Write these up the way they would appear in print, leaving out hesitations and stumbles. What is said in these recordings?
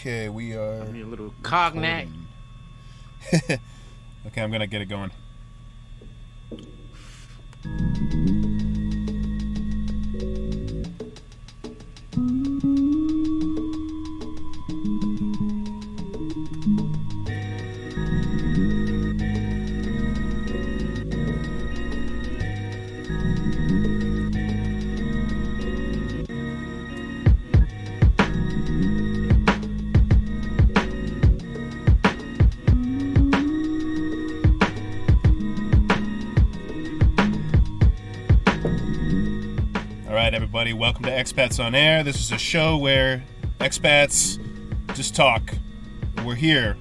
Okay, we are. Give me a little cognac. Okay, I'm gonna get it going. All right, everybody, welcome to Expats on Air. This is a show where expats just talk. We're here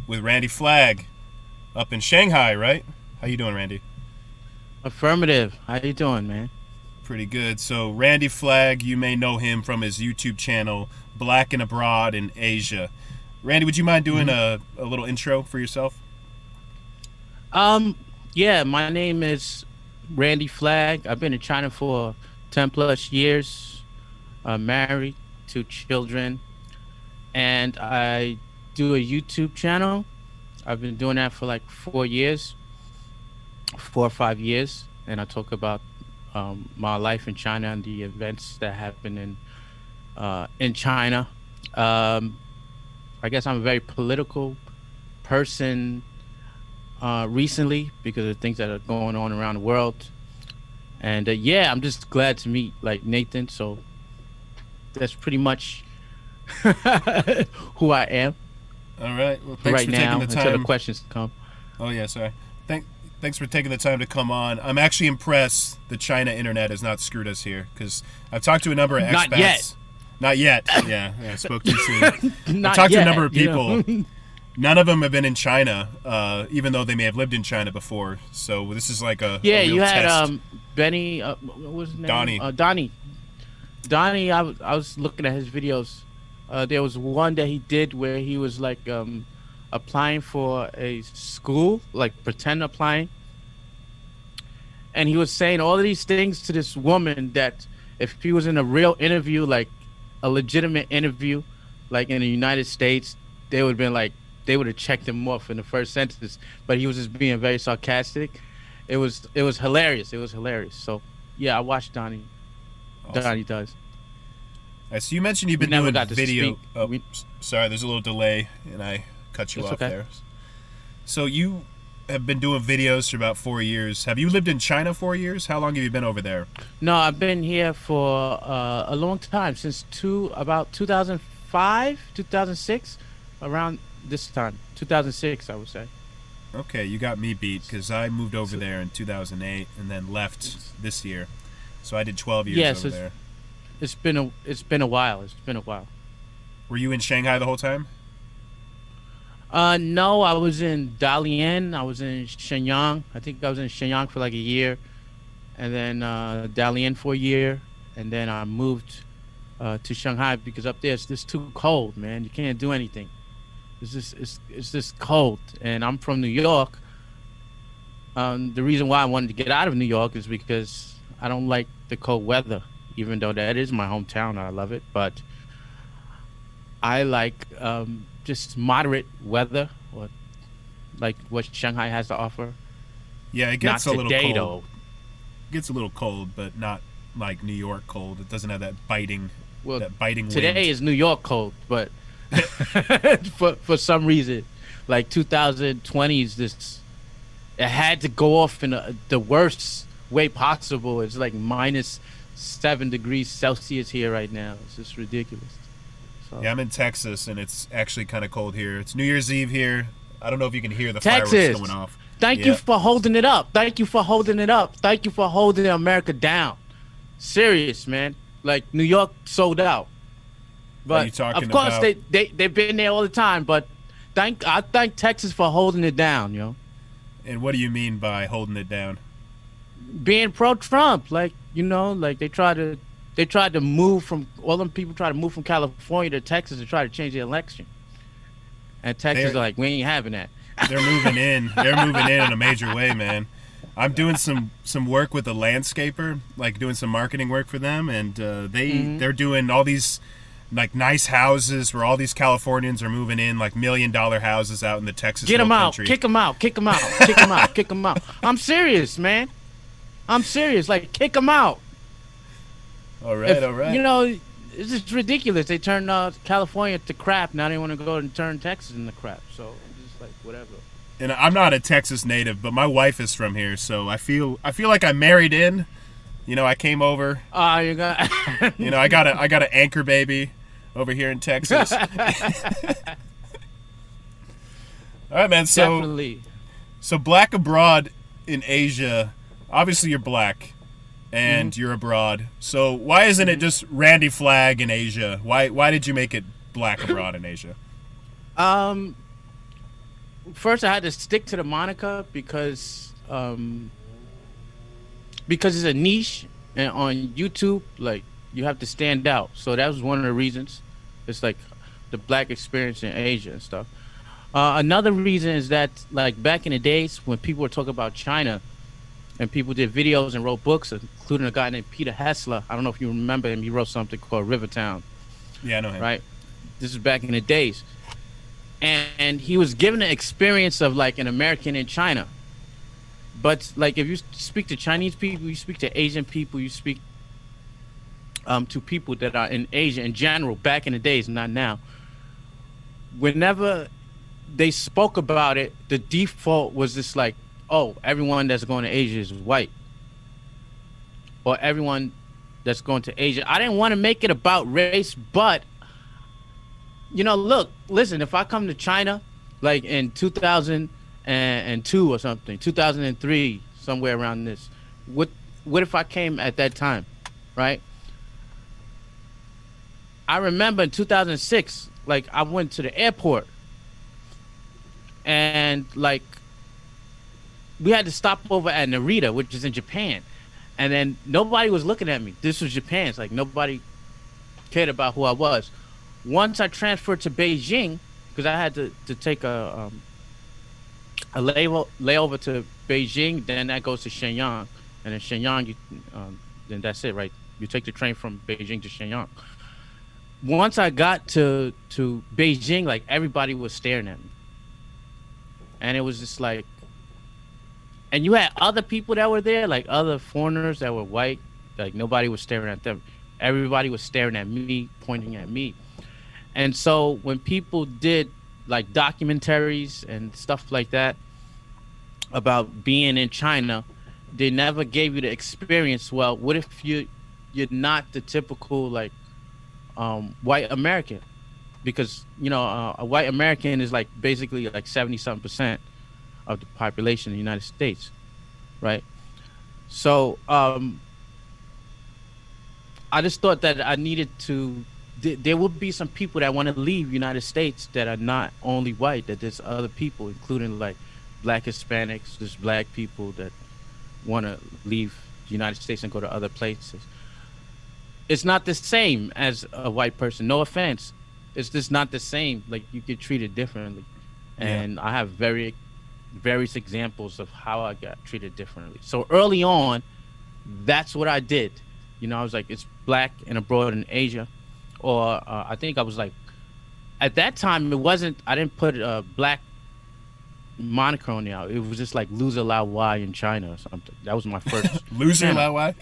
with Randy Flagg up in Shanghai, right? How you doing, Randy? Affirmative. How you doing, man? Pretty good. So Randy Flagg, you may know him from his YouTube channel, Black and Abroad in Asia. Randy, would you mind doing a little intro for yourself? Yeah, my name is Randy Flagg. I've been in China for 10 plus years, married, 2 children, and I do a YouTube channel. I've been doing that for like 4 years, 4 or 5 years, and I talk about my life in China and the events that happen in China. I guess I'm a very political person recently because of things that are going on around the world. And yeah, I'm just glad to meet like Nathan. So that's pretty much who I am All right. Well, thanks right for now taking the time. until the questions come. Oh yeah, sorry. Thanks for taking the time to come on. I'm actually impressed the China internet has not screwed us here because I've talked to a number of expats. Not yet. Not yet. Yeah, I spoke too soon. Not I've talked to a yet, number of you people. know? None of them have been in China, even though they may have lived in China before. So this is like a Yeah, real you had test. Benny. What was his name? Donnie. Donnie. I was looking at his videos. There was one that he did where he was like applying for a school, like pretend applying, and he was saying all of these things to this woman that if he was in a real interview, like a legitimate interview, like in the United States, they would have been like, they would have checked him off in the first sentence, but he was just being very sarcastic. It was hilarious. It was hilarious. So yeah, I watched Donnie. Awesome. Donnie does. All right, so you mentioned you've been never doing got to video. speak. Oh, sorry, there's a little delay, and I cut you It's off okay. there. So you have been doing videos for about 4 years. Have you lived in China 4 years? How long have you been over there? No, I've been here for a long time, since about 2005, 2006, around this time, 2006, I would say. Okay, you got me beat because I moved over So- there in 2008 and then left this year. So I did 12 years Yeah, over so there. it's been a while. It's been a while. Were you in Shanghai the whole time? No, I was in Dalian. I was in Shenyang. I think I was in Shenyang for like a year, and then Dalian for a year, and then I moved to Shanghai because up there it's just too cold, man. You can't do anything. It's just cold, and I'm from New York. The reason why I wanted to get out of New York is because I don't like the cold weather, even though that is my hometown. I love it, but I like just moderate weather, or like what Shanghai has to offer. Yeah, it Not gets a little today, cold. though. It gets a little cold, but not like New York cold. It doesn't have that biting Well, wind. today is New York cold, but for some reason, like 2020 is this. It had to go off in the worst way possible. It's like -7 degrees Celsius here right now. It's just ridiculous. So. Yeah, I'm in Texas, and it's actually kind of cold here. It's New Year's Eve here. I don't know if you can hear the Texas. fireworks going off. Thank you for holding it up. Thank you for holding it up. Thank you for holding America down. Serious, man. Like New York sold out. What are you But talking of course about? they've been there all the time. But I thank Texas for holding it down, yo. And what do you mean by holding it down? Being pro-Trump, like like they tried to move from all them people try to move from California to Texas to try to change the election. And Texas They're- are like, we ain't having that. They're moving in. They're moving in a major way, man. I'm doing some work with a landscaper, like doing some marketing work for them, and they're doing all these like nice houses where all these Californians are moving in, like $1 million houses out in the Texas Get Hill him out. Country. Kick him out. Kick him out. Kick him out. Kick him out. I'm serious, man. I'm serious. Like, kick him out. All right, all right. You know, it's just ridiculous. They turned California to crap. Now they want to go and turn Texas into crap. So it's just like whatever. And I'm not a Texas native, but my wife is from here, so I feel like I married in. You know, I came over. Oh, you got. You know, I got an anchor baby over here in Texas. All right, man. So, Definitely. so black abroad in Asia. Obviously, you're black, and you're abroad. So why isn't it just Randy Flagg in Asia? Why did you make it black abroad in Asia? First, I had to stick to the moniker because it's a niche, and on YouTube, like, you have to stand out. So that was one of the reasons. It's like the black experience in Asia and stuff. Another reason is that, like, back in the days when people were talking about China, and people did videos and wrote books, including a guy named Peter Hessler. I don't know if you remember him. He wrote something called Rivertown. Yeah, I know him. Right? This is back in the days. And he was given the experience of, like, an American in China. But, like, if you speak to Chinese people, you speak to Asian people, you speak to people that are in Asia in general, back in the days, not now. Whenever they spoke about it, the default was just like, oh, everyone that's going to Asia is white. Or everyone that's going to Asia. I didn't want to make it about race, but, you know, listen, if I come to China, like in 2002 or something, 2003, somewhere around this, what if I came at that time, right? I remember in 2006, like, I went to the airport, and, like, we had to stop over at Narita, which is in Japan. And then nobody was looking at me. This was Japan. It's like nobody cared about who I was. Once I transferred to Beijing, because I had to take a layover to Beijing, then that goes to Shenyang. And in Shenyang, then that's it, right? You take the train from Beijing to Shenyang. Once I got to Beijing, like, everybody was staring at me. And it was just like, and you had other people that were there, like other foreigners that were white. Like, nobody was staring at them. Everybody was staring at me, pointing at me. And so when people did, like, documentaries and stuff like that about being in China, they never gave you the experience. Well, what if you're not the typical, like, white American? Because, you know, a white American is, like, basically like 70-something% of the population in the United States, right? So I just thought that I needed to, there will be some people that want to leave United States that are not only white, that there's other people, including, like, black Hispanics, there's black people that want to leave the United States and go to other places. It's not the same as a white person, no offense. It's just not the same. Like, you get treated differently. And yeah. I have various examples of how I got treated differently. So early on, that's what I did. You know, I was like, it's black and abroad in Asia. Or I think I was like, at that time, I didn't put a black moniker on it. It was just like Loser Lao Wai in China or something. That was my first. Loser Lao Wai?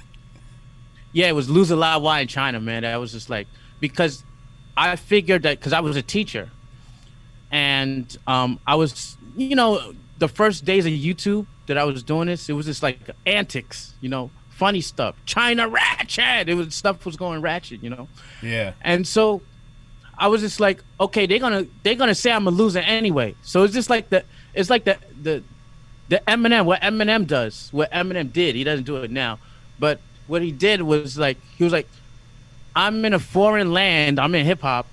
Yeah, it was Loser Lao Wai in China, man. That was just like, because I figured that, because I was a teacher. And I was, you know, the first days of YouTube that I was doing this, it was just like antics, you know, funny stuff. China ratchet. Stuff was going ratchet, you know. Yeah. And so I was just like, okay, they're gonna say I'm a loser anyway. So it's just like the Eminem, what Eminem does, what Eminem did. He doesn't do it now, but what he did was like, he was like, I'm in a foreign land, I'm in hip hop,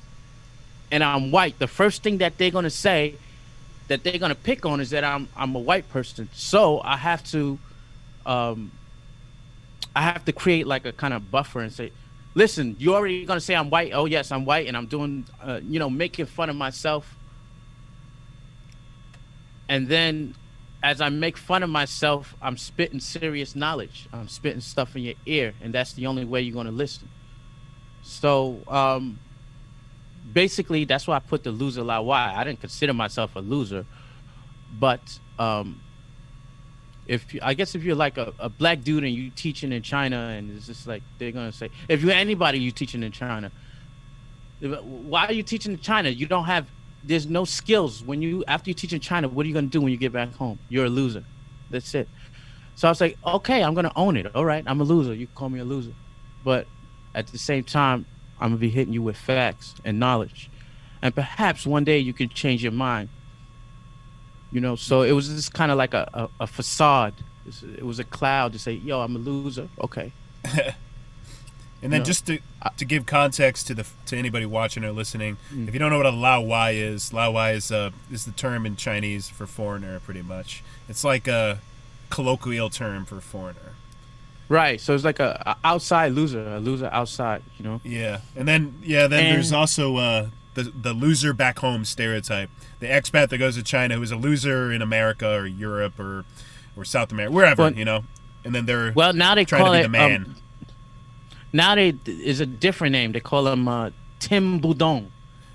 and I'm white. The first thing that they're gonna say, that they're gonna pick on, is that I'm a white person. So I have to create like a kind of buffer and say, listen, you already gonna say I'm white. Oh yes, I'm white, and I'm doing, you know, making fun of myself. And then, as I make fun of myself, I'm spitting serious knowledge. I'm spitting stuff in your ear, and that's the only way you're gonna listen. So basically that's why I put the loser lie. Why? I didn't consider myself a loser, but I guess if you're like a black dude and you teaching in China, and it's just like they're gonna say, if you're anybody you teaching in China, why are you teaching in China? You don't have, there's no skills. When you, after you teach in China, what are you gonna do when you get back home? You're a loser. That's it. So I was like, okay, I'm gonna own it. All right, I'm a loser. You can call me a loser, but at the same time, I'm gonna be hitting you with facts and knowledge, and perhaps one day you can change your mind. So it was just kind of like a facade. It was a cloud to say, yo, I'm a loser. Okay. And then just to give context to anybody watching or listening, if you don't know what a Lao Wai is the term in Chinese for foreigner, pretty much. It's like a colloquial term for foreigner. Right. So it's like a outside loser, a loser outside, Yeah. And then there's also the loser back home stereotype. The expat that goes to China who is a loser in America or Europe or South America, wherever, and then they're now they trying call to be it the man. Now is a different name. They call him Tim Budong.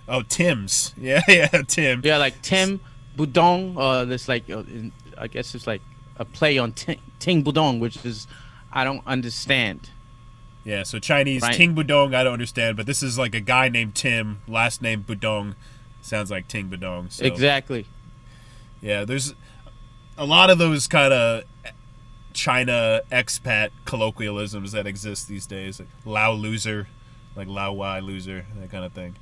Oh, Tim's. Yeah, Tim. Yeah, like Tim Budong. This like I guess it's like a play on Ting Budong, which is I don't understand. Yeah, so Chinese right? Ting Budong I don't understand, but this is like a guy named Tim, last name Budong, sounds like Ting Budong. So. Exactly. Yeah, there's a lot of those kind of China expat colloquialisms that exist these days, like Lao loser, like Lao Wai loser, that kind of thing.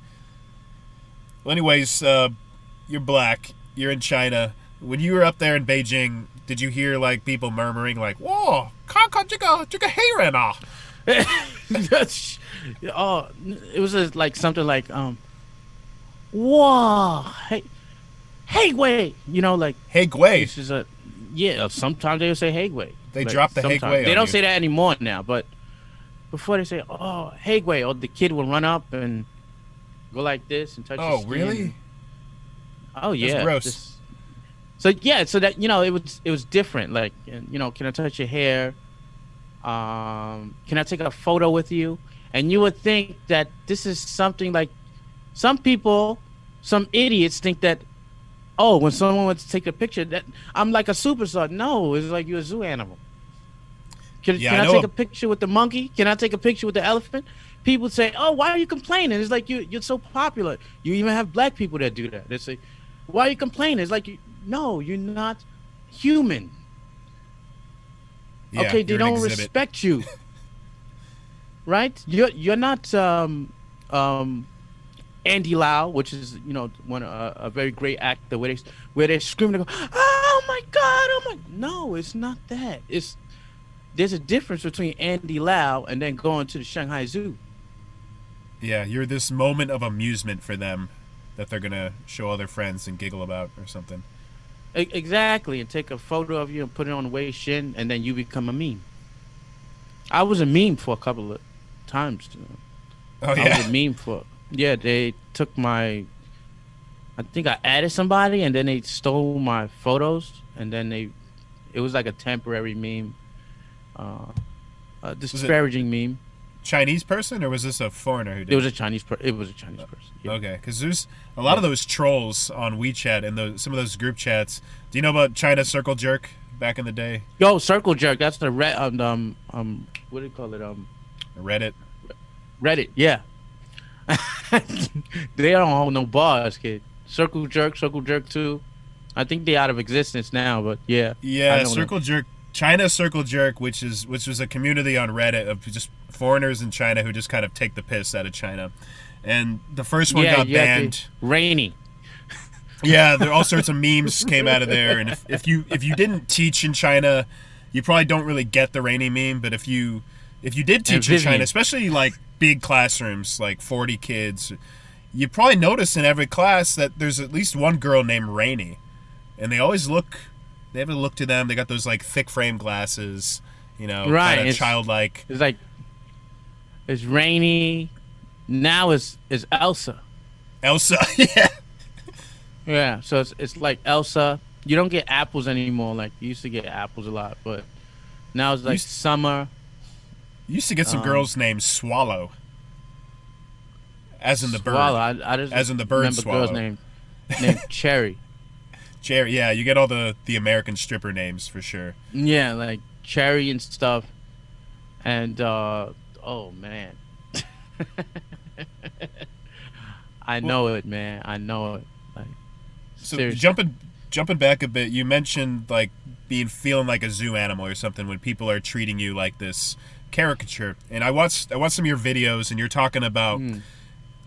Well, anyways, you're black, you're in China. When you were up there in Beijing, did you hear like people murmuring like, "Whoa, 看看这个黑人啊"? Oh, it was like something like, "Whoa, hey, Wei," like "Hey, Gui." This is sometimes they would say "Hey, Gui." They drop the "Hey, Gui." They don't say that anymore now, but before they say, "Oh, hey, Gui," or the kid will run up and go like this and touch. Oh, his skin. really? Oh, yeah. That's gross. So that it was different. Like, can I touch your hair? Can I take a photo with you? And you would think that this is something like some idiots think that, oh, when someone wants to take a picture, that I'm like a superstar. No, it's like you're a zoo animal. Can I take a picture with the monkey? Can I take a picture with the elephant? People say, oh, why are you complaining? It's like you're so popular. You even have black people that do that. They say, why are you complaining? It's like, no, you're not human. Yeah, okay, they don't respect you. Right? You're not Andy Lau, which is a very great actor where they scream and go, oh my god, no, it's not that. There's a difference between Andy Lau and then going to the Shanghai Zoo. Yeah, you're this moment of amusement for them that they're gonna show all their friends and giggle about or something. Exactly, and take a photo of you and put it on Wei Shin, and then you become a meme. I was a meme for a couple of times. Oh yeah, I was a meme for. Yeah, they took I think I added somebody, and then they stole my photos, and then it was like a temporary meme, a disparaging meme. Chinese person, or was this a foreigner who did it? It was a Chinese person. Yeah. Okay, because there's a lot of those trolls on WeChat and some of those group chats. Do you know about China Circle Jerk back in the day? Yo, Circle Jerk. That's the what do you call it? Reddit. Reddit, yeah. They don't hold no bars, kid. Circle Jerk 2. I think they're out of existence now, but yeah. Yeah, Circle Jerk. China Circle Jerk, which was a community on Reddit of just foreigners in China who just kind of take the piss out of China. And the first one got banned. Rainy. Yeah, there all sorts of memes came out of there. And if you didn't teach in China, you probably don't really get the rainy meme. But if you did teach in China, especially like big classrooms, like 40 kids, you probably notice in every class that there's at least one girl named Rainy. And they always they have a look to them. They got those like thick frame glasses, right? Kind of childlike. It's like it's Rainy. Now it's Elsa. Elsa, yeah. Yeah, so it's like Elsa. You don't get apples anymore. Like you used to get apples a lot, but now it's like Summer. You used to get some girls named Swallow. As in the Swallow. bird. I just As in the bird remember girl's swallow. name named Cherry. Jerry, yeah, you get all the American stripper names for sure. Yeah, like Cherry and stuff. And oh man, I Well, know it, man. I know it. Like so seriously. jumping back a bit, you mentioned like being feeling like a zoo animal or something when people are treating you like this caricature. And I watched some of your videos, and you're talking about Mm.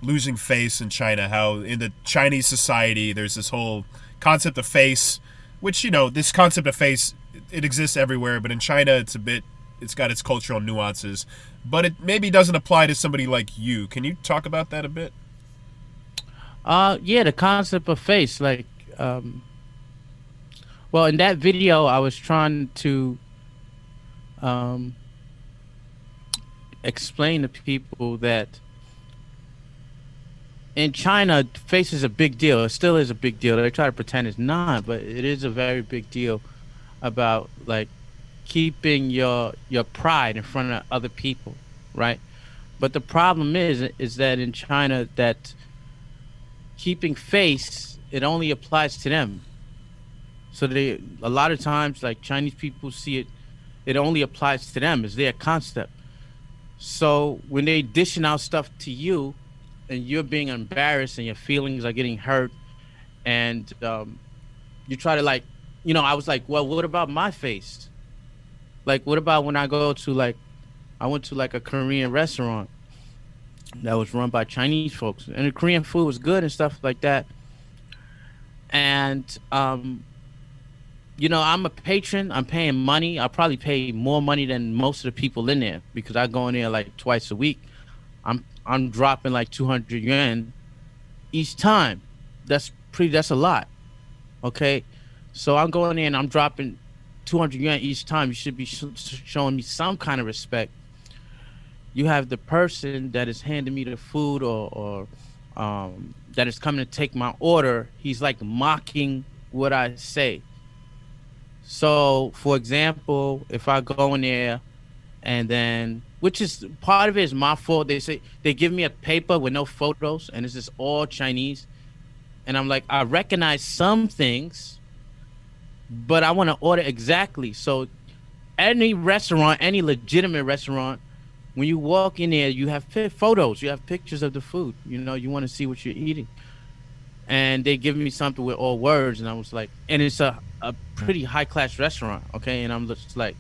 losing face in China. How in the Chinese society there's this whole concept of face, which this concept of face it exists everywhere, but in China it's got its cultural nuances. But it maybe doesn't apply to somebody like you. Can you talk about that a bit? Yeah, the concept of face, like, well, in that video, I was trying to um explain to people that in China, face is a big deal. It still is a big deal. They try to pretend it's not, but it is a very big deal about like keeping your pride in front of other people, right? But the problem is that in China, that keeping face it only applies to them. So they a lot of times like Chinese people see it, it only applies to them. It's their concept. So when they dishing out stuff to you, and you're being embarrassed and your feelings are getting hurt, and you try to like, I was like, well, what about my face? Like, what about when I go to like, I went to like a Korean restaurant that was run by Chinese folks, and the Korean food was good and stuff like that. And I'm a patron. I'm paying money. I probably pay more money than most of the people in there because I go in there like twice a week. I'm dropping like 200 yuan each time. That's a lot. Okay, so I'm going in. I'm dropping 200 yuan each time. You should be showing me some kind of respect. You have the person that is handing me the food, or that is coming to take my order. He's like mocking what I say. So, for example, if I go in there, and then, which is part of it is my fault. They say they give me a paper with no photos, and it's just all Chinese. And I'm like, I recognize some things, but I want to order exactly. So any restaurant, any legitimate restaurant, when you walk in there, you have photos, you have pictures of the food. You want to see what you're eating, and they give me something with all words, and I was like, and it's a pretty high class restaurant, okay, and I'm just like,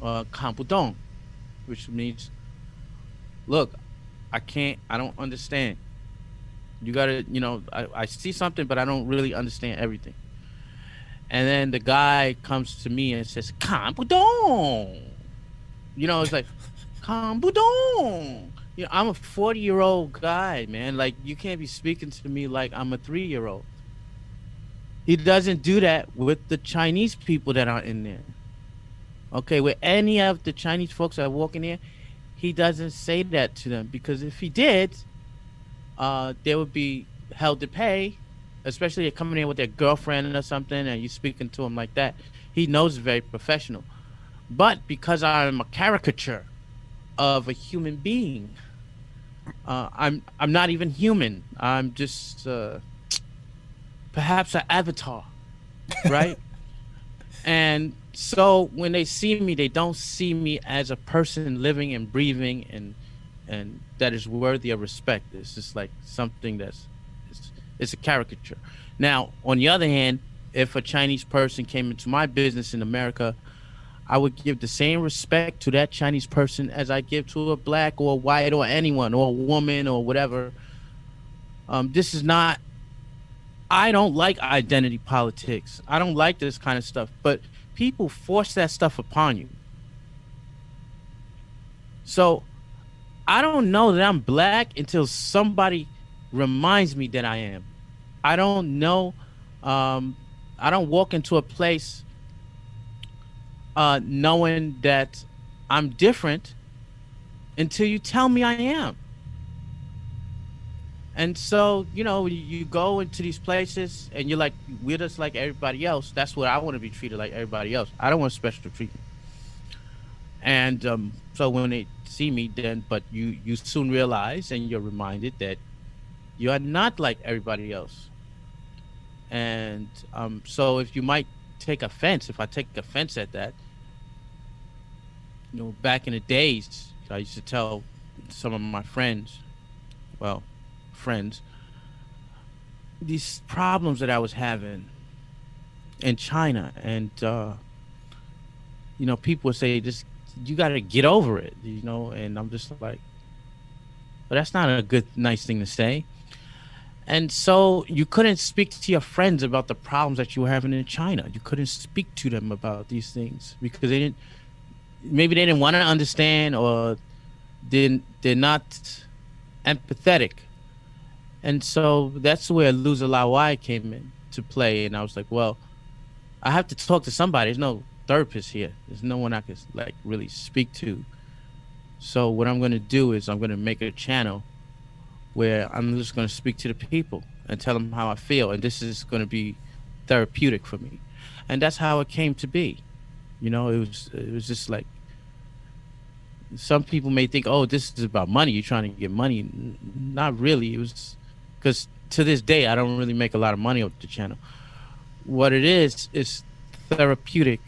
"Kampudong," which means, look, I don't understand. You gotta, I see something, but I don't really understand everything. And then the guy comes to me and says, "Kampudong." It's like, "Kampudong." I'm a 40-year-old guy, man. Like, you can't be speaking to me like I'm a 3-year-old. He doesn't do that with the Chinese people that are in there. Okay, with any of the Chinese folks that walk in here, he doesn't say that to them because if he did, they would be held to pay, especially if they're coming in with their girlfriend or something, and you speaking to him like that. He knows it's very professional. But because I'm a caricature of a human being, I'm not even human. I'm just perhaps an avatar, right? And so when they see me, they don't see me as a person living and breathing and that is worthy of respect. It's just like something it's a caricature. Now, on the other hand, if a Chinese person came into my business in America, I would give the same respect to that Chinese person as I give to a black or a white or anyone or a woman or whatever. This is not. I don't like identity politics. I don't like this kind of stuff. But people force that stuff upon you. So I don't know that I'm black until somebody reminds me that I am. I don't know. Um, I don't walk into a place knowing that I'm different until you tell me I am. And so, you go into these places and you're like, we're just like everybody else. That's what I want to be treated like everybody else. I don't want special treatment. And so when they see me, then, but you soon realize and you're reminded that You are not like everybody else. And so if you might take offense, if I take offense at that, back in the days, I used to tell some of my friends, well, friends, these problems that I was having in China, and people would say, "Just you got to get over it," and I'm just like, "But that's not a good, nice thing to say." And so you couldn't speak to your friends about the problems that you were having in China. You couldn't speak to them about these things because maybe they didn't want to understand, or they're not empathetic. And so that's where Loser Lawai came in to play. And I was like, well, I have to talk to somebody. There's no therapist here. There's no one I can like really speak to. So what I'm going to do is I'm going to make a channel where I'm just going to speak to the people and tell them how I feel. And this is going to be therapeutic for me. And that's how it came to be. It was just like, some people may think, oh, this is about money. You're trying to get money. Not really. It was because to this day, I don't really make a lot of money off the channel. What it is therapeutic.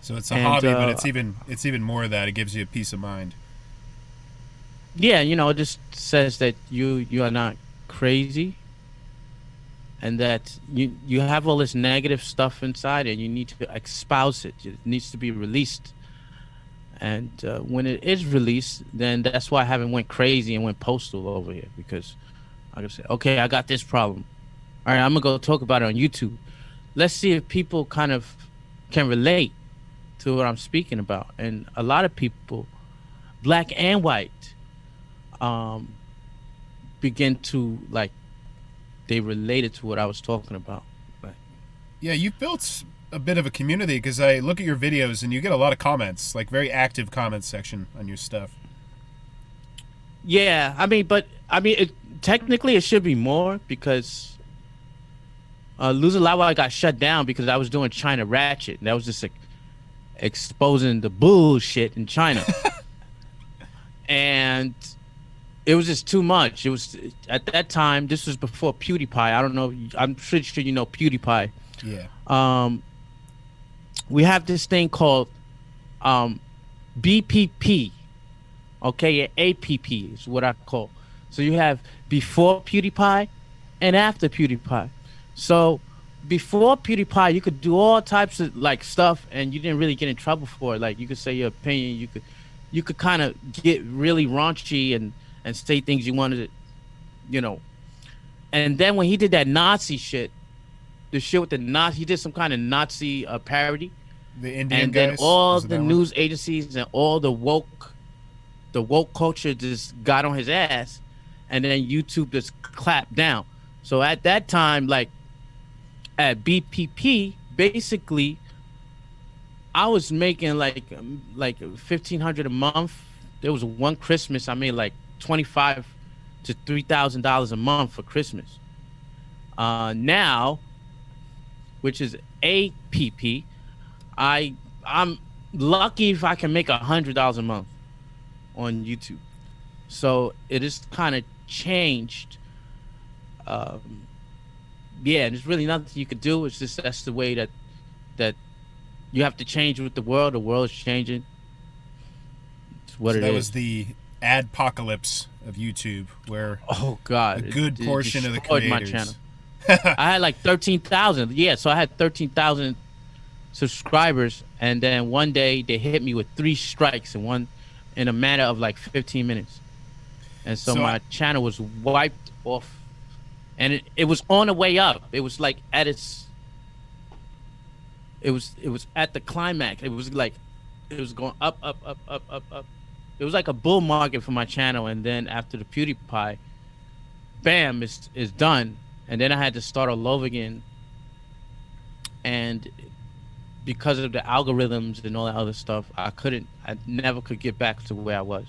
So it's a hobby, but it's even more of that. It gives you a peace of mind. Yeah, it just says that you are not crazy, and that you have all this negative stuff inside, and you need to espouse it. It needs to be released. And when it is released, then that's why I haven't went crazy and went postal over here, because I can say, okay, I got this problem. All right, I'm gonna go talk about it on YouTube. Let's see if people kind of can relate to what I'm speaking about. And a lot of people, black and white, begin to they related to what I was talking about. Yeah, you've built a bit of a community, because I look at your videos and you get a lot of comments, like very active comment section on your stuff. Yeah, technically it should be more, because Loser Lawa got shut down because I was doing China Ratchet, and that was just exposing the bullshit in China. And it was just too much. It was, at that time, this was before PewDiePie. I don't know. I'm pretty sure you know PewDiePie. Yeah. We have this thing called BPP. Okay, APP is what I call. So you have before PewDiePie and after PewDiePie. So before PewDiePie, you could do all types of stuff, and you didn't really get in trouble for it. You could say your opinion. You could kind of get really raunchy and say things you wanted to, And then when he did that Nazi shit, the shit with the Nazi, he did some kind of Nazi parody. The Indian and guys? Then all the news agencies and all the woke culture just got on his ass, and then YouTube just clapped down. So at that time, at BPP, basically, I was making like $1,500 a month. There was one Christmas I made $2,500 to $3,000 a month for Christmas. Now, which is APP, I'm lucky if I can make $100 a month on YouTube. So it is kind of changed. Yeah, there's really nothing you could do. It's just that's the way that you have to change with the world. The world is changing. It's what it is. That was the adpocalypse of YouTube, where oh god, a good portion of the creators. My channel. I had 13,000. Yeah, so I had 13,000 subscribers, and then one day they hit me with 3 strikes in a matter of 15 minutes, and so my channel was wiped off, and it was on the way up. It was at its. It was at the climax. It was going up. It was like a bull market for my channel, and then after the PewDiePie, bam, it's done, and then I had to start all over again. And because of the algorithms and all that other stuff, I never could get back to where I was.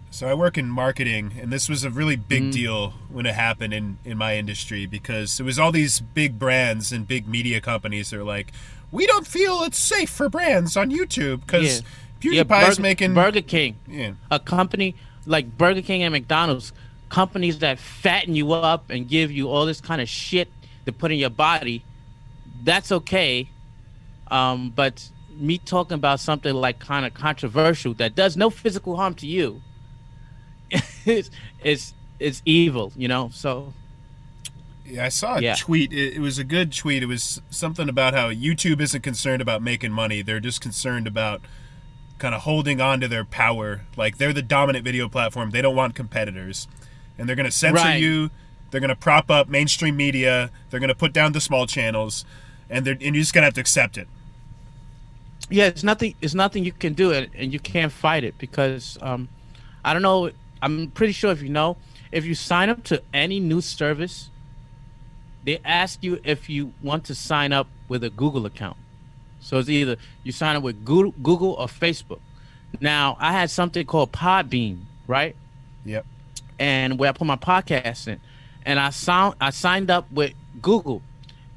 So I work in marketing, and this was a really big deal when it happened in my industry, because it was all these big brands and big media companies that are like, we don't feel it's safe for brands on YouTube because PewDiePie is making Burger King, a company like Burger King and McDonald's, companies that fatten you up and give you all this kind of shit to put in your body, that's okay. But me talking about something like kind of controversial that does no physical harm to you is is evil, you know? So Yeah, I saw a yeah. tweet. It was a good tweet. It was something about how YouTube isn't concerned about making money. They're just concerned about kind of holding on to their power. Like, they're the dominant video platform. They don't want competitors. And they're going to censor Right. you. They're going to prop up mainstream media. They're going to put down the small channels. And you're just going to have to accept it. Yeah, it's nothing you can do it and you can't fight it because I don't know, I'm pretty sure if you sign up to any news service, they ask you if you want to sign up with a Google account. So it's either you sign up with Google or Facebook. Now, I had something called Podbean, right? Yep. And where I put my podcast in. And I signed up with Google.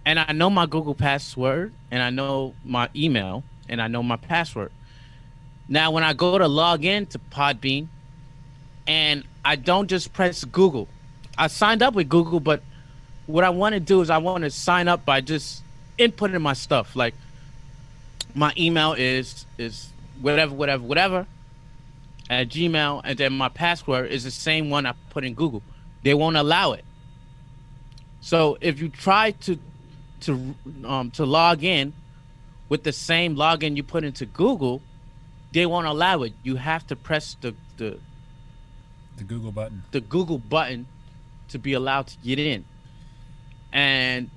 And I know my Google password and I know my email and I know my password. Now, when I go to log in to Podbean and I don't just press Google, I signed up with Google, but what I want to do is I want to sign up by just inputting my stuff. Like my email is whatever at Gmail, and then my password is the same one I put in Google. They won't allow it. So if you try to log in with the same login you put into Google, they won't allow it. You have to press the Google button. The Google button to be allowed to get in. And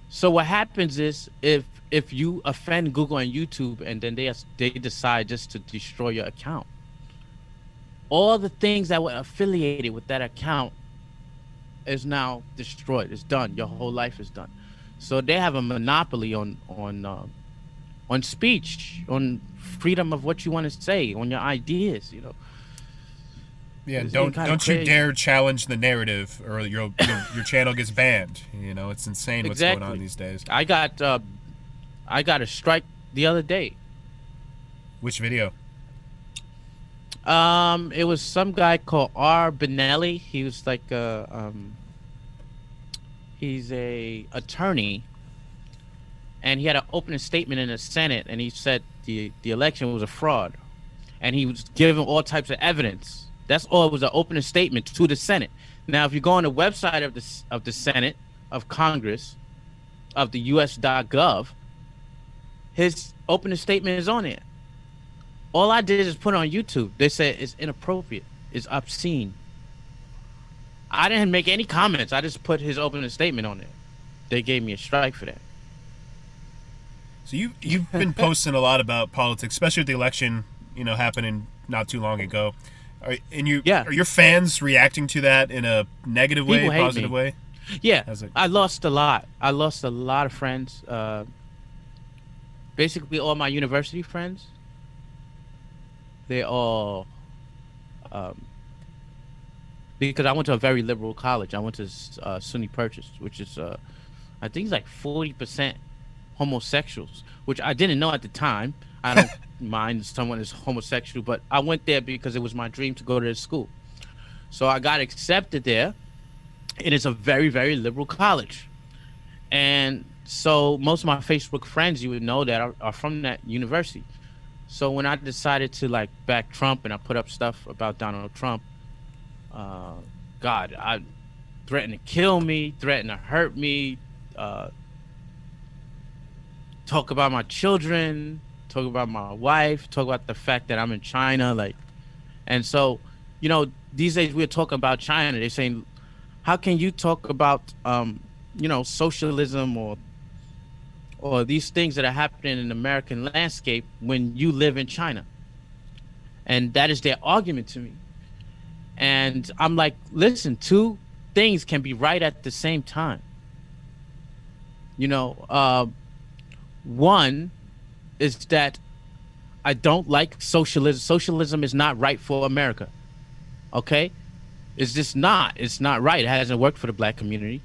so what happens is if you offend Google and YouTube and then they decide just to destroy your account, all the things that were affiliated with that account is now destroyed. It's done. Your whole life is done. So they have a monopoly on speech, on freedom of what you want to say, on your ideas. You know. Yeah, It's don't crazy. you dare challenge the narrative, or your channel gets banned. You know, it's insane what's going on these days. I got a strike the other day. Which video? It was some guy called R. Benelli. He was like he's a attorney, and he had an opening statement in the Senate, and he said the election was a fraud, and he was giving all types of evidence. That's all. It was an opening statement to the Senate. Now, if you go on the website of the Senate of Congress of the US.gov, his opening statement is on there. All I did is put it on YouTube. They said it's inappropriate, it's obscene. I didn't make any comments. I just put his opening statement on there. They gave me a strike for that. So you've been posting a lot about politics, especially with the election, happening not too long ago. Are your fans reacting to that in a negative way, positive way? Yeah, I lost a lot. I lost a lot of friends. Basically, all my university friends. They all, because I went to a very liberal college. I went to SUNY Purchase, which is, I think it's like 40% homosexuals, which I didn't know at the time. I don't mind someone is homosexual, but I went there because it was my dream to go to this school. So I got accepted there, and it's a very, very liberal college. And so most of my Facebook friends, you would know, that are from that university. So when I decided to like back Trump and I put up stuff about Donald Trump, God, I threatened to kill me, threatened to hurt me, talk about my children, talk about my wife, talk about the fact that I'm in China, and so, these days we're talking about China. They're saying, how can you talk about, socialism or these things that are happening in the American landscape when you live in China? And that is their argument to me. And I'm like, listen, two things can be right at the same time. One is that I don't like socialism. Socialism is not right for America. Okay? It's just not. It's not right. It hasn't worked for the black community.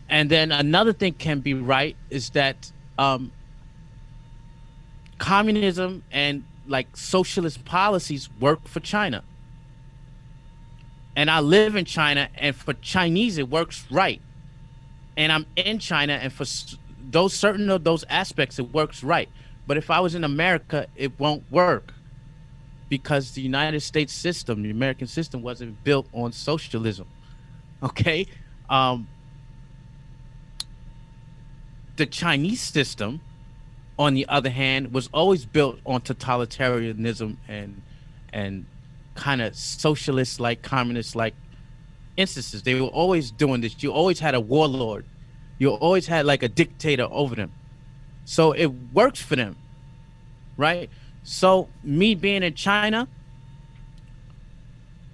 And then another thing can be right is that communism and like socialist policies work for China. and I live in China, and for Chinese it works right, and I'm in China, and for those certain of those aspects it works right. But if I was in America, it won't work because the United States system, the American system, wasn't built on socialism. Okay, um, the Chinese system, on the other hand, was always built on totalitarianism and kind of socialist like communist like instances. They were always doing this. You always had a warlord. You always had like a dictator over them. So it works for them, right? So me being in China,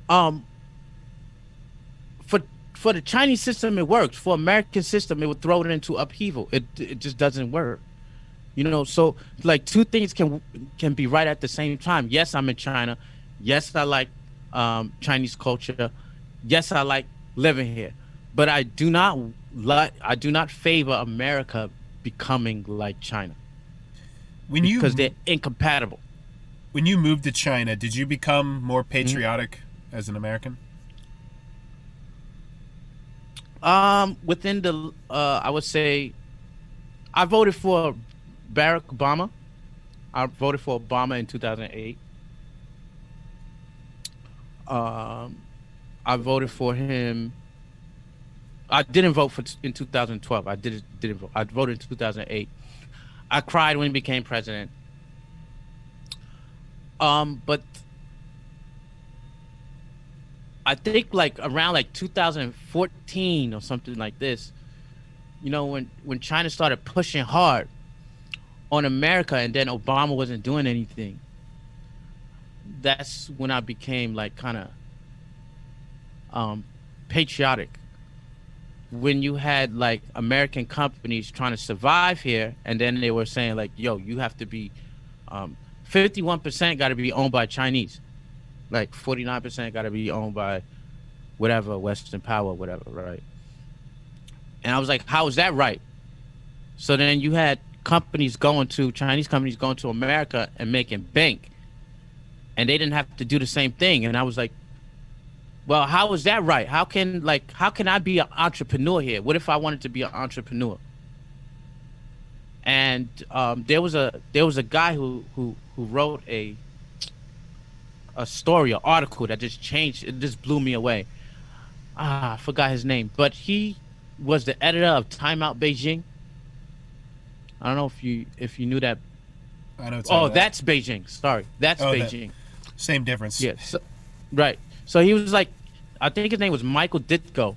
um, for for the Chinese system it works. For American system, it would throw it into upheaval. It just doesn't work. So like two things can be right at the same time. Yes, I'm in China. Yes, I like Chinese culture. Yes, I like living here. But I do not favor America becoming like China When because you they're incompatible. when you moved to China, did you become more Mhm. patriotic as an American? Within the I would say I voted for Barack Obama. I voted for Obama in 2008. Um, I voted for him. I didn't vote for in 2012. Didn't vote. I voted in 2008. I cried when he became president. But I think like around like 2014 or something like this, when China started pushing hard on America and then Obama wasn't doing anything, that's when I became like kind of um patriotic. When you had like American companies trying to survive here, and then they were saying like, "Yo, you have to be 51% got to be owned by Chinese, like 49% got to be owned by whatever Western power, whatever, right?" And I was like, "How is that right?" So then you had Chinese companies going to America and making bank, and they didn't have to do the same thing. And I was like, well, how is that right? How can I be an entrepreneur here? What if I wanted to be an entrepreneur? And there was a guy who wrote a story, an article that just changed. It just blew me away. I forgot his name, but he was the editor of Time Out Beijing. I don't know if you knew that. I know it's Oh, that. that's Beijing. Sorry, that's Oh, that Beijing. same difference. Yes, right. So he was like, I think his name was Michael Ditko,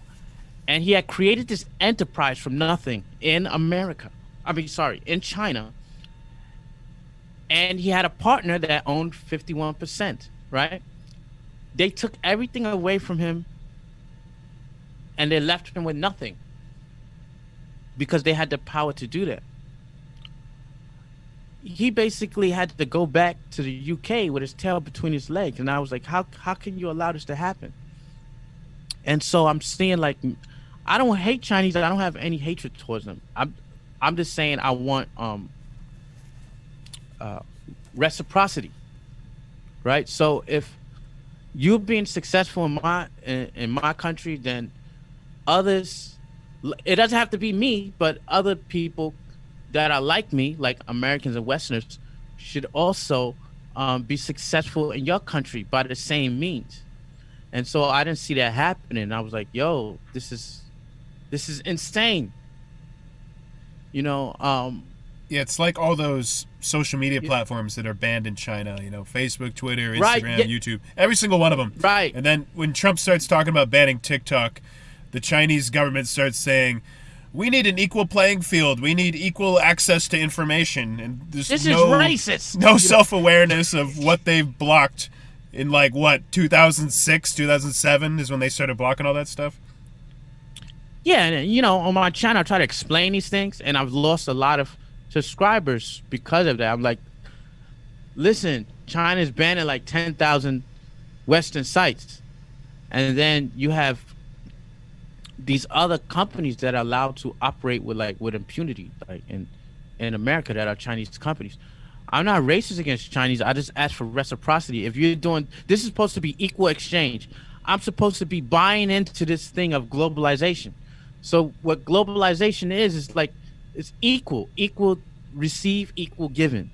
and he had created this enterprise from nothing in America. I mean, sorry, in China, and he had a partner that owned 51%. Right? They took everything away from him, and they left him with nothing because they had the power to do that. He basically had to go back to the UK with his tail between his legs, and I was like, how can you allow this to happen? And so I'm seeing like, I don't hate Chinese. I don't have any hatred towards them. I'm just saying I want uh reciprocity, right? So if you're being successful in my country, then others, it doesn't have to be me, but other people that are like me, like Americans and Westerners, should also be successful in your country by the same means. And so I didn't see that happening. I was like, yo, this is insane. You know, Yeah, it's like all those social media y- platforms that are banned in China, Facebook, Twitter, right, Instagram, yeah, YouTube, every single one of them. right. And then when Trump starts talking about banning TikTok, the Chinese government starts saying, we need an equal playing field. We need equal access to information. And there's This is racist. no self-awareness of what they've blocked in 2006, 2007 is when they started blocking all that stuff. Yeah, and on my channel, I try to explain these things, and I've lost a lot of subscribers because of that. I'm like, listen, China's banning like 10,000 Western sites, and then you have these other companies that are allowed to operate with impunity, like in America, that are Chinese companies. I'm not racist against Chinese. I just ask for reciprocity. If you're doing this, is supposed to be equal exchange. I'm supposed to be buying into this thing of globalization. So what globalization is like it's equal receive, equal given.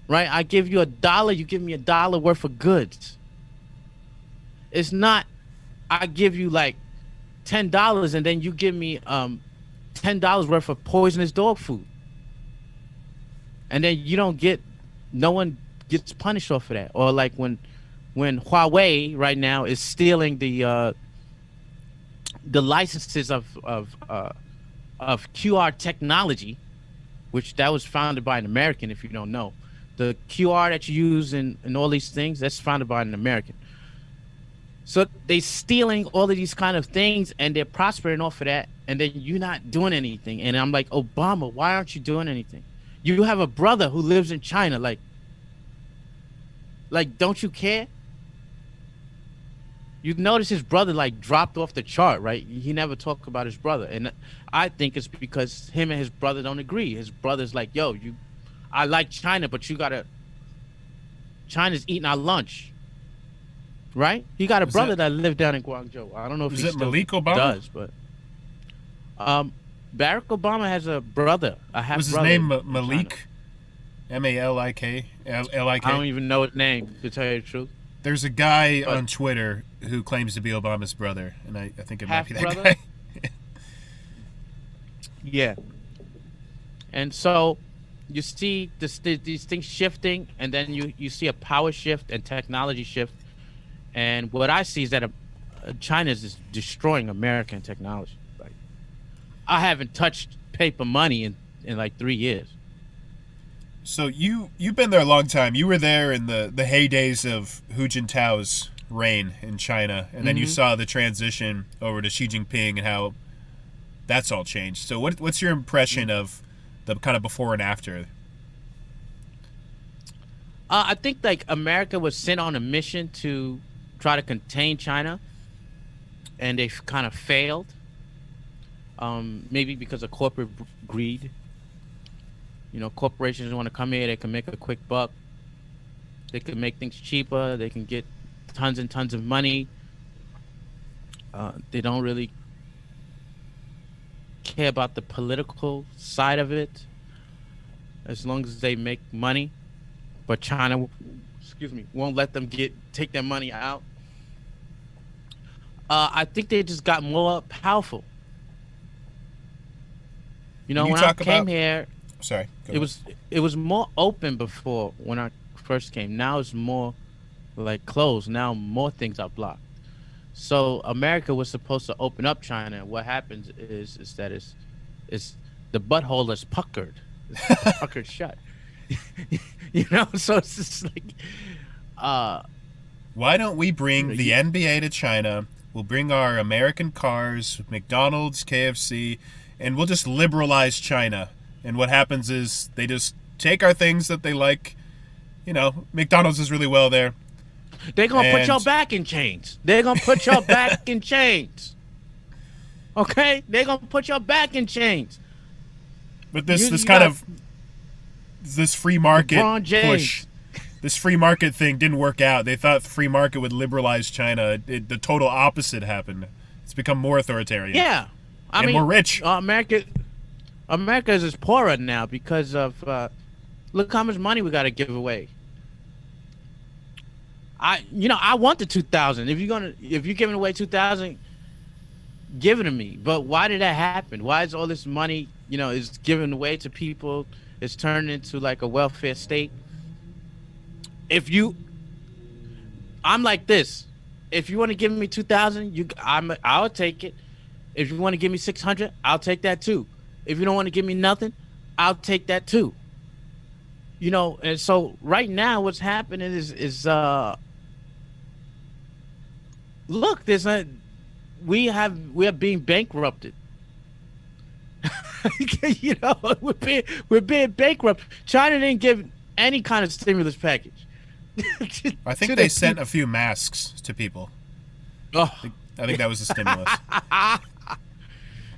Right? I give you $1, you give me $1 worth of goods. It's not I give you like $10 and then you give me $10 worth of poisonous dog food. And then you don't get no one gets punished off of that. Or like when Huawei right now is stealing the licenses of QR technology, which that was founded by an American. If you don't know, the QR that you use in all these things, that's founded by an American. So they stealing all of these kind of things and they're prospering off of that, and then you're not doing anything. And I'm like, Obama, why aren't you doing anything? You have a brother who lives in China. Like, don't you care? You notice his brother like dropped off the chart, right? He never talked about his brother, and I think it's because him and his brother don't agree. His brother's like, "Yo, I like China, but China's eating our lunch." Right? He got a brother that lived down in Guangzhou. I don't know if he still Malik Obama? does, but Barack Obama has a brother. Was his name Malik? Malik? I don't even know his name, to tell you the truth. There's a guy on Twitter who claims to be Obama's brother, and I think it might be that Half-brother? guy. Yeah. And so you see these things shifting, and then you see a power shift and technology shift. And what I see is that China is destroying American technology. Like, I haven't touched paper money in like 3 years. So you've been there a long time. You were there in the heydays of Hu Jintao's reign in China, and then you saw the transition over to Xi Jinping and how that's all changed. So what's your impression of the kind of before and after? I think like America was sent on a mission to try to contain China, and they kind of failed. Maybe because of corporate greed. You know, corporations want to come here, they can make a quick buck. They can make things cheaper. They can get tons and tons of money. They don't really care about the political side of it, as long as they make money. But China, won't let them take their money out. I think they just got more powerful. You know, when I came here, sorry, it was more open before when I first came. Now it's more like closed. Now more things are blocked. So America was supposed to open up China. What happens is that it's the butthole is puckered. It's puckered shut. You know, so it's just like why don't we bring the NBA to China? We'll bring our American cars, McDonald's, KFC, and we'll just liberalize China. And what happens is they just take our things that they like. You know, McDonald's is really well there. They're going to put your back in chains. They're going to put your back in chains. Okay? They're going to put your back in chains. But this free market push, this free market thing didn't work out. They thought the free market would liberalize China. The total opposite happened. It's become more authoritarian. Yeah. I mean, more rich. America is poorer now because of look how much money we got to give away. I want the 2,000. If you're giving away 2,000, give it to me. But why did that happen? Why is all this money, is given away to people? It's turned into like a welfare state. I'm like this. If you want to give me 2,000, I'll take it. If you want to give me 600, I'll take that too. If you don't want to give me nothing, I'll take that too. And so right now what's happening is look, we are being bankrupted. We're being bankrupt. China didn't give any kind of stimulus package. I think they sent a few masks to people. Oh. I think that was the stimulus.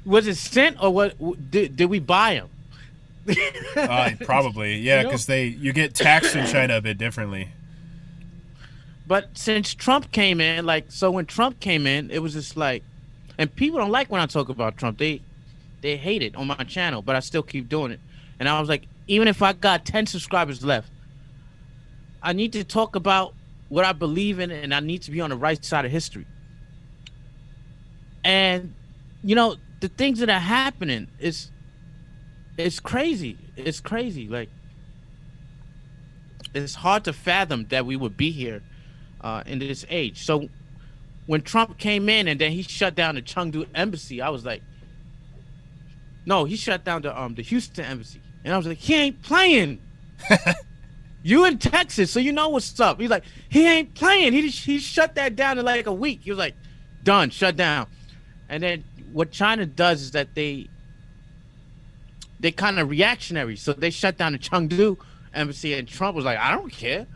Was it sent or what? Did we buy them? Probably, yeah, because you get taxed in China a bit differently. But since Trump came in, like, so when Trump came in, it was just like, and people don't like when I talk about Trump. They hate it on my channel, but I still keep doing it. And I was like, even if I got 10 subscribers left, I need to talk about what I believe in, and I need to be on the right side of history. And the things that are happening is it's crazy. It's crazy. Like, it's hard to fathom that we would be here in this age. So when Trump came in and then he shut down the Chengdu embassy, I was like, no, he shut down the Houston embassy, and I was like, he ain't playing. You in Texas, so you know what's up. He's like, he ain't playing. He shut that down in like a week. He was like, done, shut down. And then what China does is that they kind of reactionary, so they shut down the Chengdu embassy, and Trump was like, I don't care.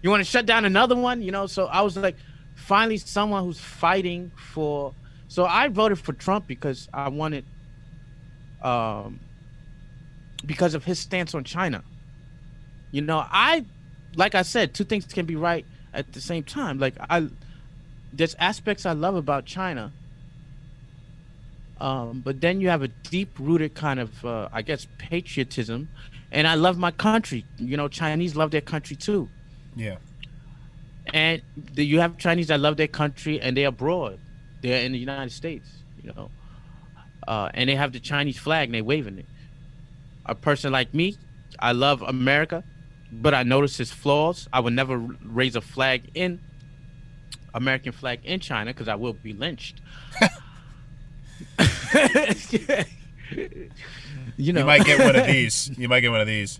You want to shut down another one, So I was like, finally, someone who's fighting for. So I voted for Trump because I wanted, because of his stance on China. Like I said, two things can be right at the same time. Like, there's aspects I love about China, but then you have a deep-rooted kind of, I guess, patriotism, and I love my country. Chinese love their country too. Yeah. And you have Chinese that love their country, and they're abroad. They're in the United States, and they have the Chinese flag and they're waving it. A person like me, I love America, but I notice his flaws. I would never raise a American flag in China because I will be lynched. You might get one of these. You might get one of these.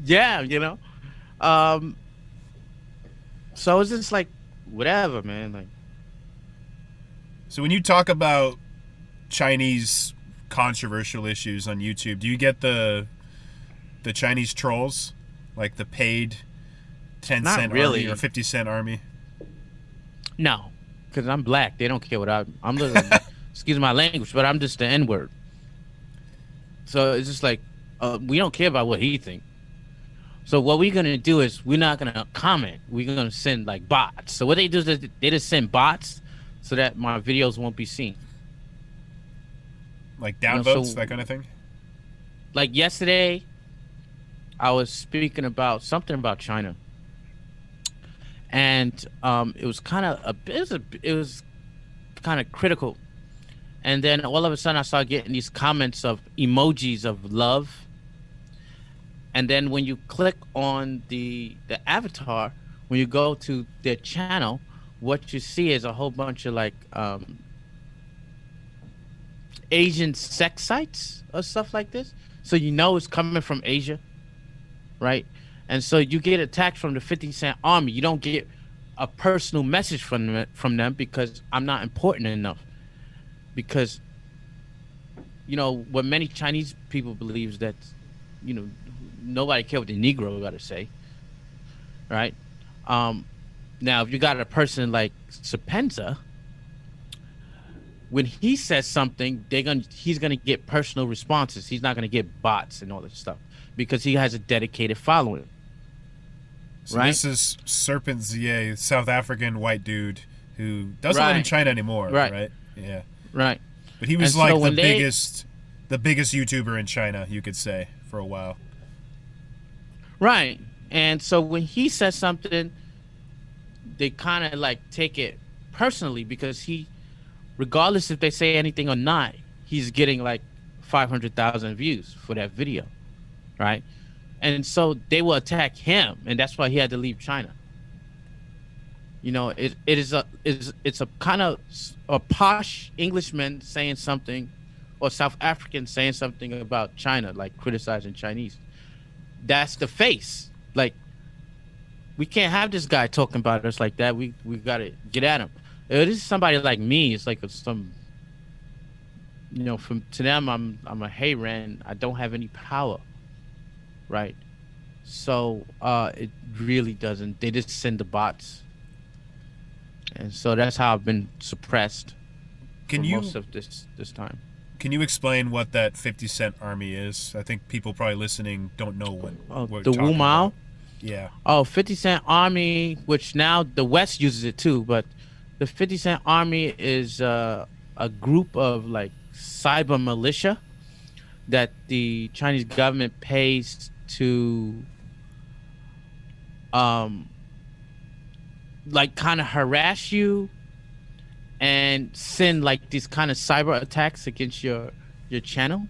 Yeah, so it's just like, whatever, man. Like, so when you talk about Chinese controversial issues on YouTube, do you get the Chinese trolls, like the paid 10-cent really. army or 50-cent army? No, because I'm black. They don't care what I'm literally, excuse my language, but I'm just the N-word. So it's just like, we don't care about what he thinks. So what we're going to do is we're not going to comment. We're going to send like bots. So what they do is they just send bots so that my videos won't be seen. Like downvotes, that kind of thing? Like yesterday, I was speaking about something about China. And it was kind of it was kind of critical. And then all of a sudden I started getting these comments of emojis of love. And then when you click on the avatar, when you go to their channel, what you see is a whole bunch of like Asian sex sites or stuff like this. So it's coming from Asia, right? And so you get attacked from the 50-cent army. You don't get a personal message from them because I'm not important enough. Because, what many Chinese people believe is that, nobody cares what the Negro got to say, right? Now, if you got a person like Sapenza, when he says something, he's gonna get personal responses. He's not gonna get bots and all this stuff because he has a dedicated following. So right? This is Serpent Zie, South African white dude who doesn't live in China anymore, right? Yeah. Right. But he was like the biggest YouTuber in China, you could say, for a while. Right. And so when he says something, they kind of like take it personally because regardless if they say anything or not, he's getting like 500,000 views for that video, right? And so they will attack him, and that's why he had to leave China. It's a kind of a posh Englishman saying something, or South African saying something about China, like criticizing Chinese. That's the face. Like, we can't have this guy talking about us like that. We gotta get at him. If this is somebody like me, it's like to them, I'm a hayran. I don't have any power, right? So it really doesn't. They just send the bots, and so that's how I've been suppressed most of this time. Can you explain what that 50-cent army is? I think people probably listening don't know what the Wu Mao. Yeah. Oh, 50 Cent Army, which now the West uses it too, but the 50 Cent Army is a group of like cyber militia that the Chinese government pays to um like kind of harass you and send like these kind of cyber attacks against your channel.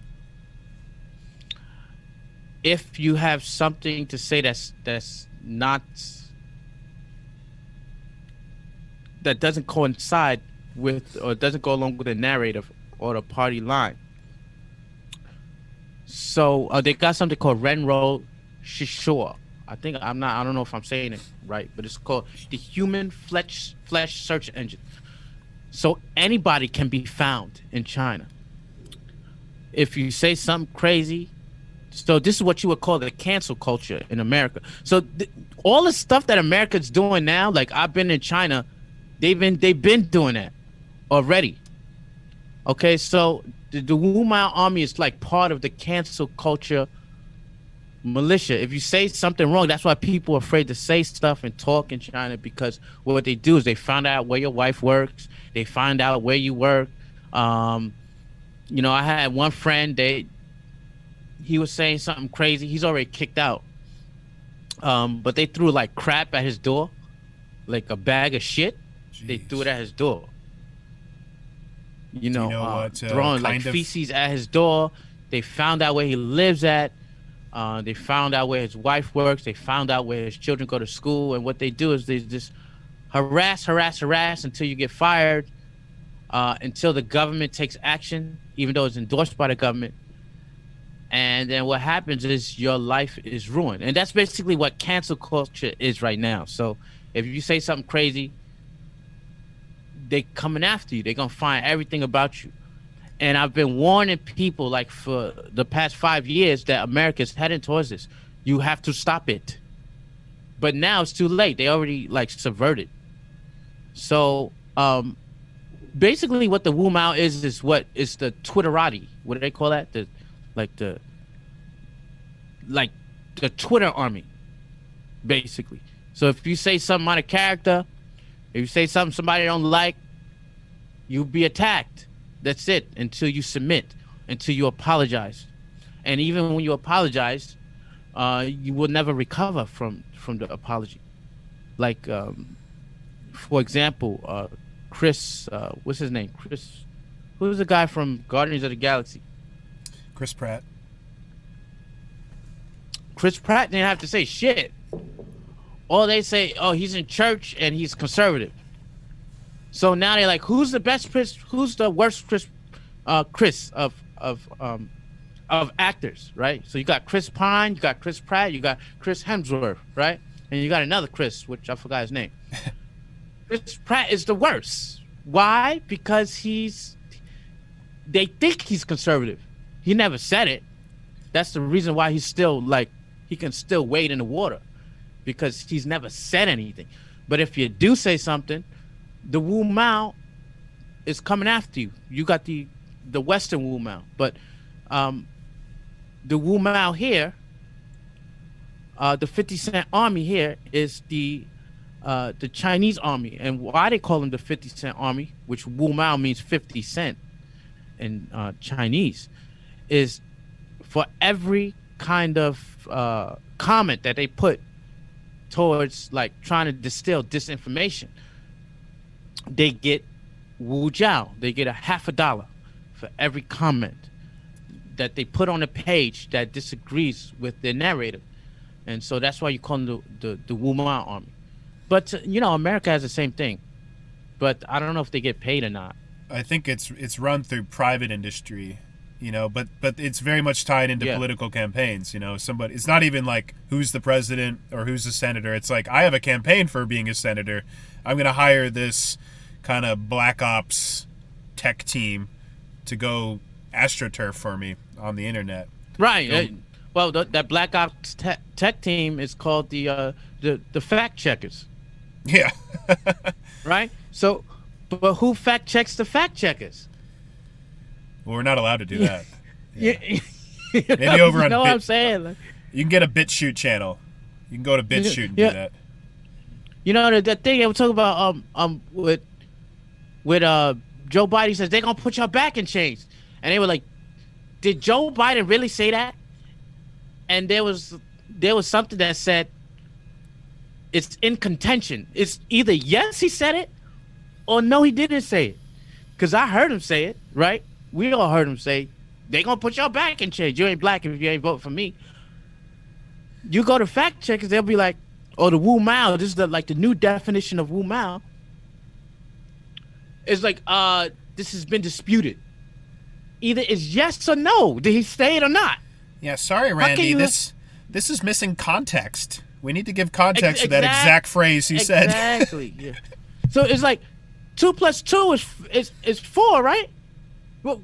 If you have something to say that's not that doesn't coincide with or doesn't go along with the narrative or the party line. So they got something called Renro Shishua. I don't know if I'm saying it right, but it's called the Human Flesh Search Engine. So anybody can be found in China. If you say something crazy, so this is what you would call the cancel culture in America. So all the stuff that America's doing now, like I've been in China, they've been doing that already. Okay, so the Wu Mao army is like part of the cancel culture militia. If you say something wrong, that's why people are afraid to say stuff and talk in China because what they do is they find out where your wife works, they find out where you work. Um, I had one friend. He was saying something crazy. He's already kicked out. But they threw like crap at his door, like a bag of shit. They threw it Jeez. at his door. Do you know what Throwing like kind of? feces at his door. They found out where he lives at. They found out where his wife works. They found out where his children go to school. And what they do is they just harass until you get fired, until the government takes action, even though it's endorsed by the government. And then what happens is your life is ruined. And that's basically what cancel culture is right now. So if you say something crazy, they coming after you. They're gonna find everything about you. And I've been warning people like for the past 5 years that America's heading towards this. You have to stop it. But now it's too late. They already like subverted. So basically what the Wu Mao is what is the Twitterati. What do they call that? Like the like the Twitter army, basically. So if you say something out of character, if you say something somebody don't like, you'll be attacked. That's it. Until you submit, until you apologize, and even when you apologize, you will never recover from the apology. Like, for example, Chris, what's his name? Chris, who's the guy from Guardians of the Galaxy? Chris Pratt. Chris Pratt didn't have to say shit. All they say, oh, he's in church and he's conservative. So now they're like, who's the best Chris? Who's the worst Chris? Chris of actors, right? So you got Chris Pine, you got Chris Pratt, you got Chris Hemsworth, right? And you got another Chris, which I forgot his name. Chris Pratt is the worst. Why? Because they think he's conservative. He never said it. That's the reason why he's still like, he can still wade in the water because he's never said anything. But if you do say something, the Wu Mao is coming after you. You got the Western Wu Mao, but the Wu Mao here, the 50 Cent Army here is the Chinese army. And why they call them the 50 Cent Army, which Wu Mao means 50 cent in Chinese, is for every kind of comment that they put towards like trying to distill disinformation, they get Wu Jiao. They get $50 for every comment that they put on a page that disagrees with their narrative. And so that's why you call them the Wu Mao army. But America has the same thing, but I don't know if they get paid or not. I think it's run through private industry, but it's very much tied into political campaigns. Somebody, it's not even like who's the president or who's the senator. It's like, I have a campaign for being a senator. I'm going to hire this kind of black ops tech team to go astroturf for me on the internet. Right. Well, that black ops tech team is called the fact checkers. Yeah. Right. So, but who fact checks the fact checkers? Well, we're not allowed to do that. Yeah. Maybe over on what I'm saying? Like, you can get a BitChute channel. You can go to BitChute and do Yeah, that. you know the thing they were talking about with Joe Biden says they're gonna put your back in chains, and they were like, did Joe Biden really say that? And there was something that said it's in contention. It's either yes he said it or no he didn't say it. Cause I heard him say it, right? We all heard him say they gonna put your back in chains. You ain't black if you ain't vote for me. You go to fact checkers, they'll be like, "Oh, the Wu Mao. This is the new definition of Wu Mao. It's like, this has been disputed. Either it's yes or no. Did he say it or not? Yeah, sorry, How can Randy. you- This is missing context. We need to give context to that Exact- exact phrase he said. Exactly. Yeah. So it's like 2 + 2 is 4, right? Well,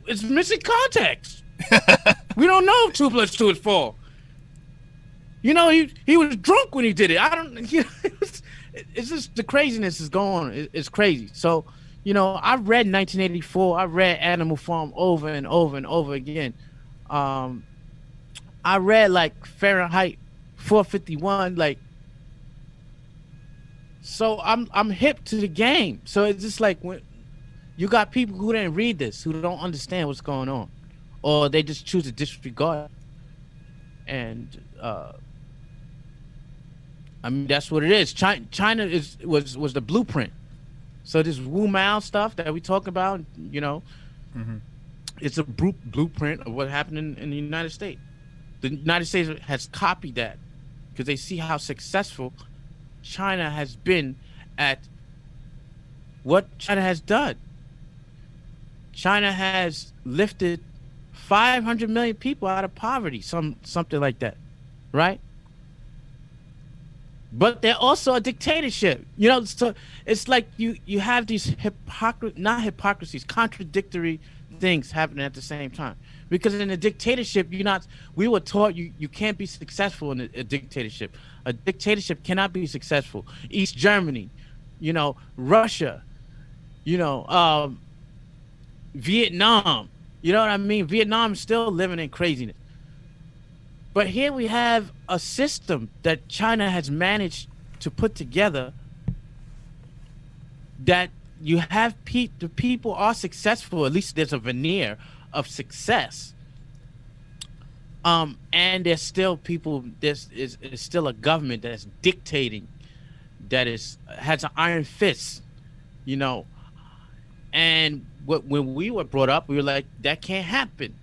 it's missing context. We don't know if 2 + 2 is 4. You know, he was drunk when he did it. I don't. You know, it's just the craziness is going. It's crazy. So, you know, I read 1984. I read Animal Farm over and over and over again. I read like Fahrenheit 451. Like, so I'm hip to the game. So it's just like when you got people who didn't read this, who don't understand what's going on, or they just choose to disregard. And I mean, that's what it is. China was the blueprint. So this Wu Mao stuff that we talk about, you know, it's a blueprint of what happened in the United States. The United States has copied that because they see how successful China has been at what China has done. China has lifted 500 million people out of poverty, something like that, right? But they're also a dictatorship, you know. So it's like you have these contradictory things happening at the same time. Because in a dictatorship, we were taught you can't be successful in a dictatorship. A dictatorship cannot be successful. East Germany, you know, Russia, you know, Vietnam. You know what I mean? Vietnam is still living in craziness. But here we have a system that China has managed to put together that you have the people are successful. At least there's a veneer of success. And there's still people. There's still a government that's dictating, that has an iron fist, you know. And when we were brought up, we were like, that can't happen.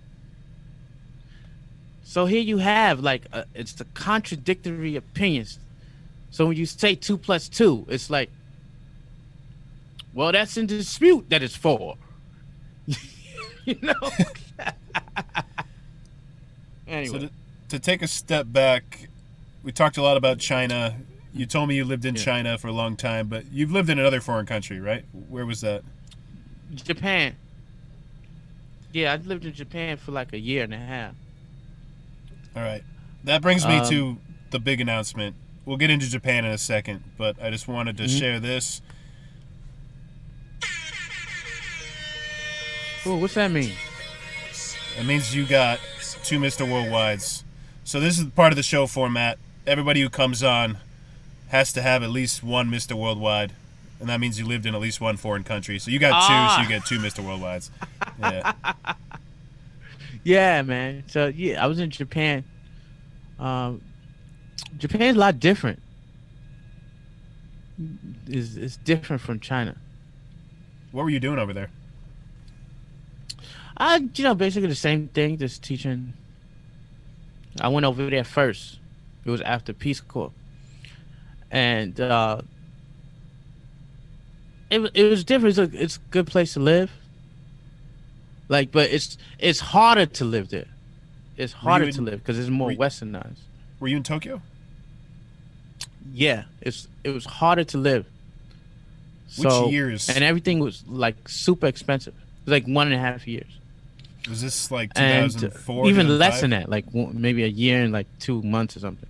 So here you have it's the contradictory opinions. So when you say 2 + 2, it's like, well, that's in dispute that it's 4. You know. Anyway, So to take a step back, we talked a lot about China. You told me you lived in China for a long time, but you've lived in another foreign country, right? Where was that? Japan. Yeah, I lived in Japan for like a year and a half. All right. That brings me to the big announcement. We'll get into Japan in a second, but I just wanted to share this. Oh, what's that mean? It means you got 2 Mr. Worldwides. So this is part of the show format. Everybody who comes on has to have at least 1 Mr. Worldwide, and that means you lived in at least 1 foreign country. So you got 2, so you get 2 Mr. Worldwides. Yeah. Yeah, man. So yeah, I was in Japan. Japan's a lot different. It's different from China. What were you doing over there? Basically the same thing, just teaching. I went over there first. It was after Peace Corps. And it was different. It's a good place to live. But it's harder to live there. It's harder to live because it's more westernized. Were you in Tokyo? Yeah, it was harder to live. Which years? And everything was like super expensive. It was like 1.5 years. Was this like 2004? And even 2005? less than that, like maybe a year and like 2 months or something.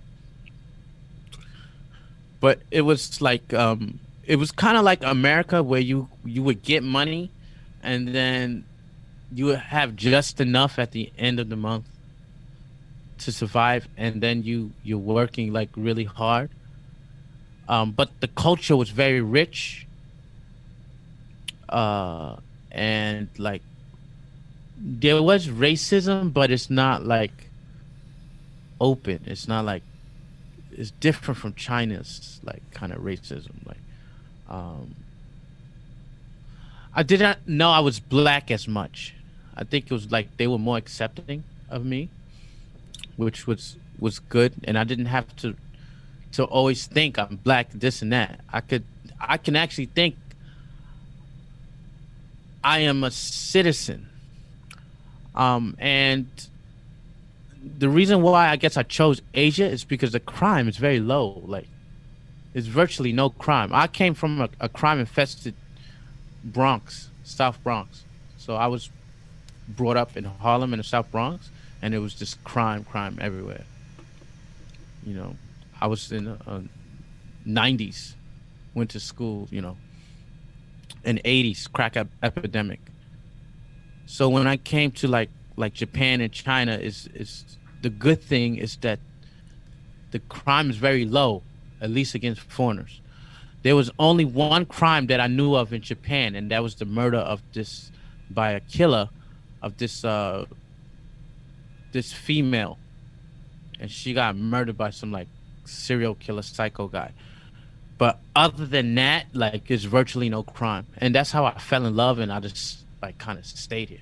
But it was like it was kind of like America, where you would get money, and then you would have just enough at the end of the month. to survive, and then you're working like really hard. But the culture was very rich, uh, and like there was racism, but it's not like open. It's not like it's different from China's like kind of racism. Like, um, I did not know I was black as much. I think it was like they were more accepting of me, which was good, and I didn't have to always think I'm black, this and that. I can actually think I am a citizen. And the reason why I guess I chose Asia is because the crime is very low. Like, there's virtually no crime. I came from a crime infested Bronx, South Bronx. So I was brought up in Harlem in the South Bronx, and it was just crime everywhere. You know, I was in the 90s, went to school, in 80s, crack epidemic. So when I came to like Japan and China, is the good thing is that the crime is very low, at least against foreigners. There was only one crime that I knew of in Japan, and that was the murder of this by a killer of this female, and she got murdered by some like serial killer psycho guy. But other than that, like there's virtually no crime, and that's how I fell in love, and I just like kind of stayed here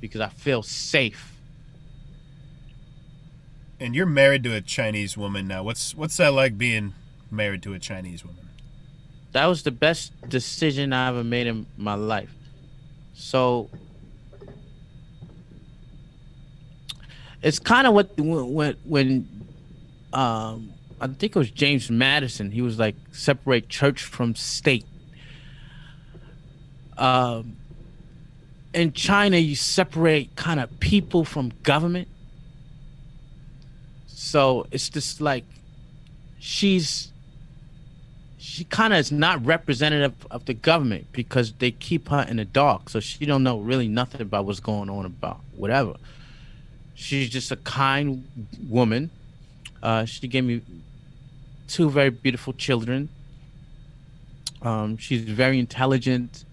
because I feel safe. And you're married to a Chinese woman now. What's that like being married to a Chinese woman? That was the best decision I ever made in my life. So it's kind of what when I think it was James Madison. He was like separate church from state. Um, in China, you separate kind of people from government. So it's just like she's she kind of is not representative of the government because they keep her in the dark, so she don't know really nothing about what's going on about whatever. She's just a kind woman. She gave me two very beautiful children. She's very intelligent.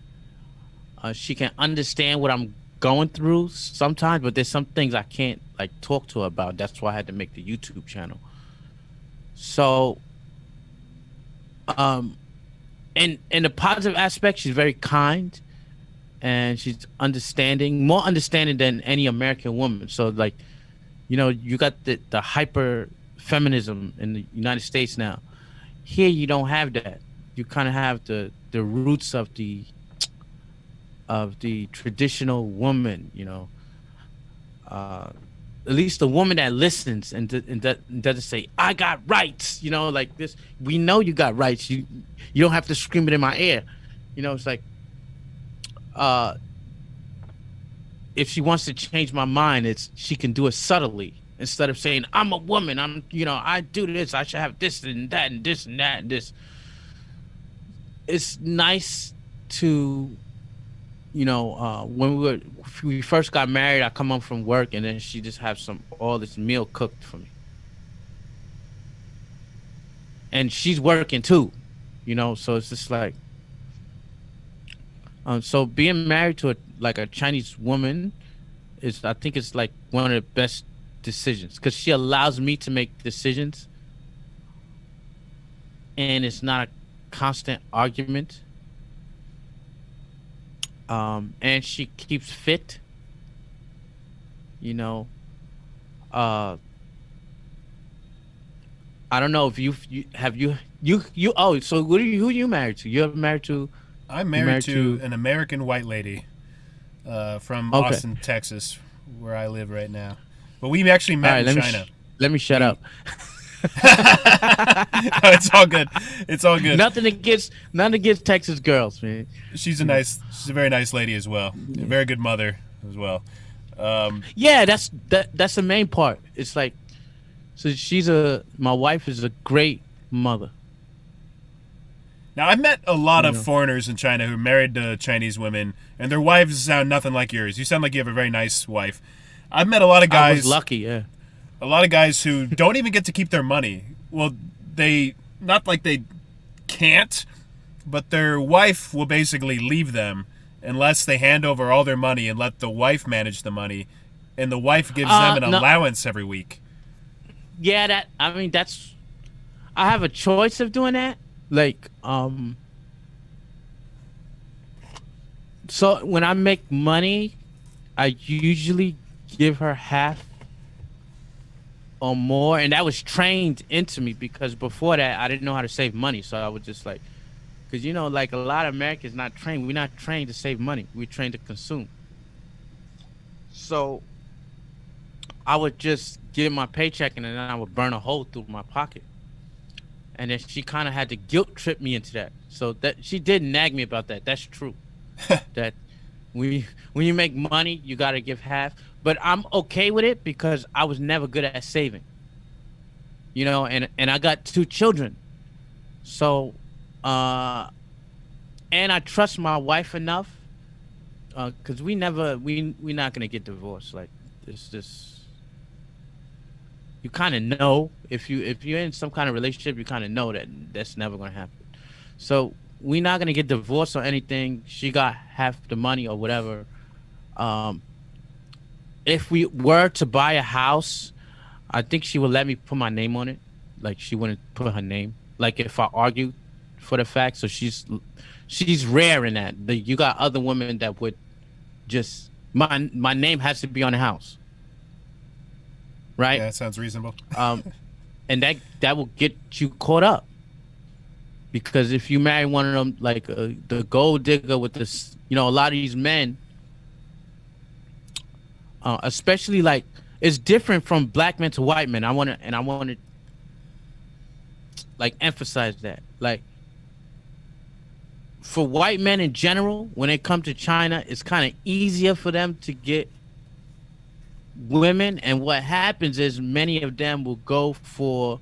She can understand what I'm going through sometimes, but there's some things I can't like talk to her about. That's why I had to make the YouTube channel. So, in the positive aspect, she's very kind and she's understanding, more understanding than any American woman. So, like, you got the hyper feminism in the United States now. Here, you don't have that. You kind of have the roots of the traditional woman, at least the woman that listens and doesn't say, I got rights, like this. We know you got rights. You don't have to scream it in my ear. It's like, if she wants to change my mind, she can do it subtly instead of saying, I'm a woman. I do this. I should have this and that and this and that and this. It's nice to, when we first got married, I come home from work and then she just have all this meal cooked for me. And she's working too, so it's just like, so being married to a Chinese woman I think it's like one of the best decisions because she allows me to make decisions and it's not a constant argument. And she keeps fit. I don't know if you oh, so who are you married to? You're married to? I'm married to an American white lady from Austin, Texas, where I live right now. But we actually met in China. Let me shut up. It's all good. It's all good. Nothing against Texas girls, man. She's a very nice lady as well. A very good mother as well. Yeah, that's the main part. It's like, so my wife is a great mother. Now, I've met a lot of foreigners in China who are married to Chinese women, and their wives sound nothing like yours. You sound like you have a very nice wife. I've met a lot of guys. I was lucky, yeah. a lot of guys who don't even get to keep their money. Well, they not like they can't, but their wife will basically leave them unless they hand over all their money and let the wife manage the money, and the wife gives them an No, allowance every week. yeah, that I mean that's I have a choice of doing that. Like, so when I make money, I usually give her half or more, and that was trained into me because before that I didn't know how to save money, so I would just like, because like a lot of Americans not trained. We're not trained to save money. We're trained to consume. So I would just get my paycheck and then I would burn a hole through my pocket. And then she kind of had to guilt trip me into that. So that she did nag me about that. That's true. That when you make money, you got to give half. But I'm okay with it because I was never good at saving. And I got two children. So and I trust my wife enough because we're not gonna get divorced. Like it's just you kind of know if you're in some kind of relationship, you kind of know that that's never gonna happen. So we're not gonna get divorced or anything. She got half the money or whatever. Um, if we were to buy a house, I think she would let me put my name on it. Like she wouldn't put her name. Like if I argued for the fact, so she's rare in that. You got other women that would just my name has to be on the house, right? Yeah, that sounds reasonable. Um, and that will get you caught up because if you marry one of them, like the gold digger with this, a lot of these men, especially like it's different from black men to white men. I want to like emphasize that, like for white men in general, when it comes to China, it's kind of easier for them to get women. And what happens is many of them will go for,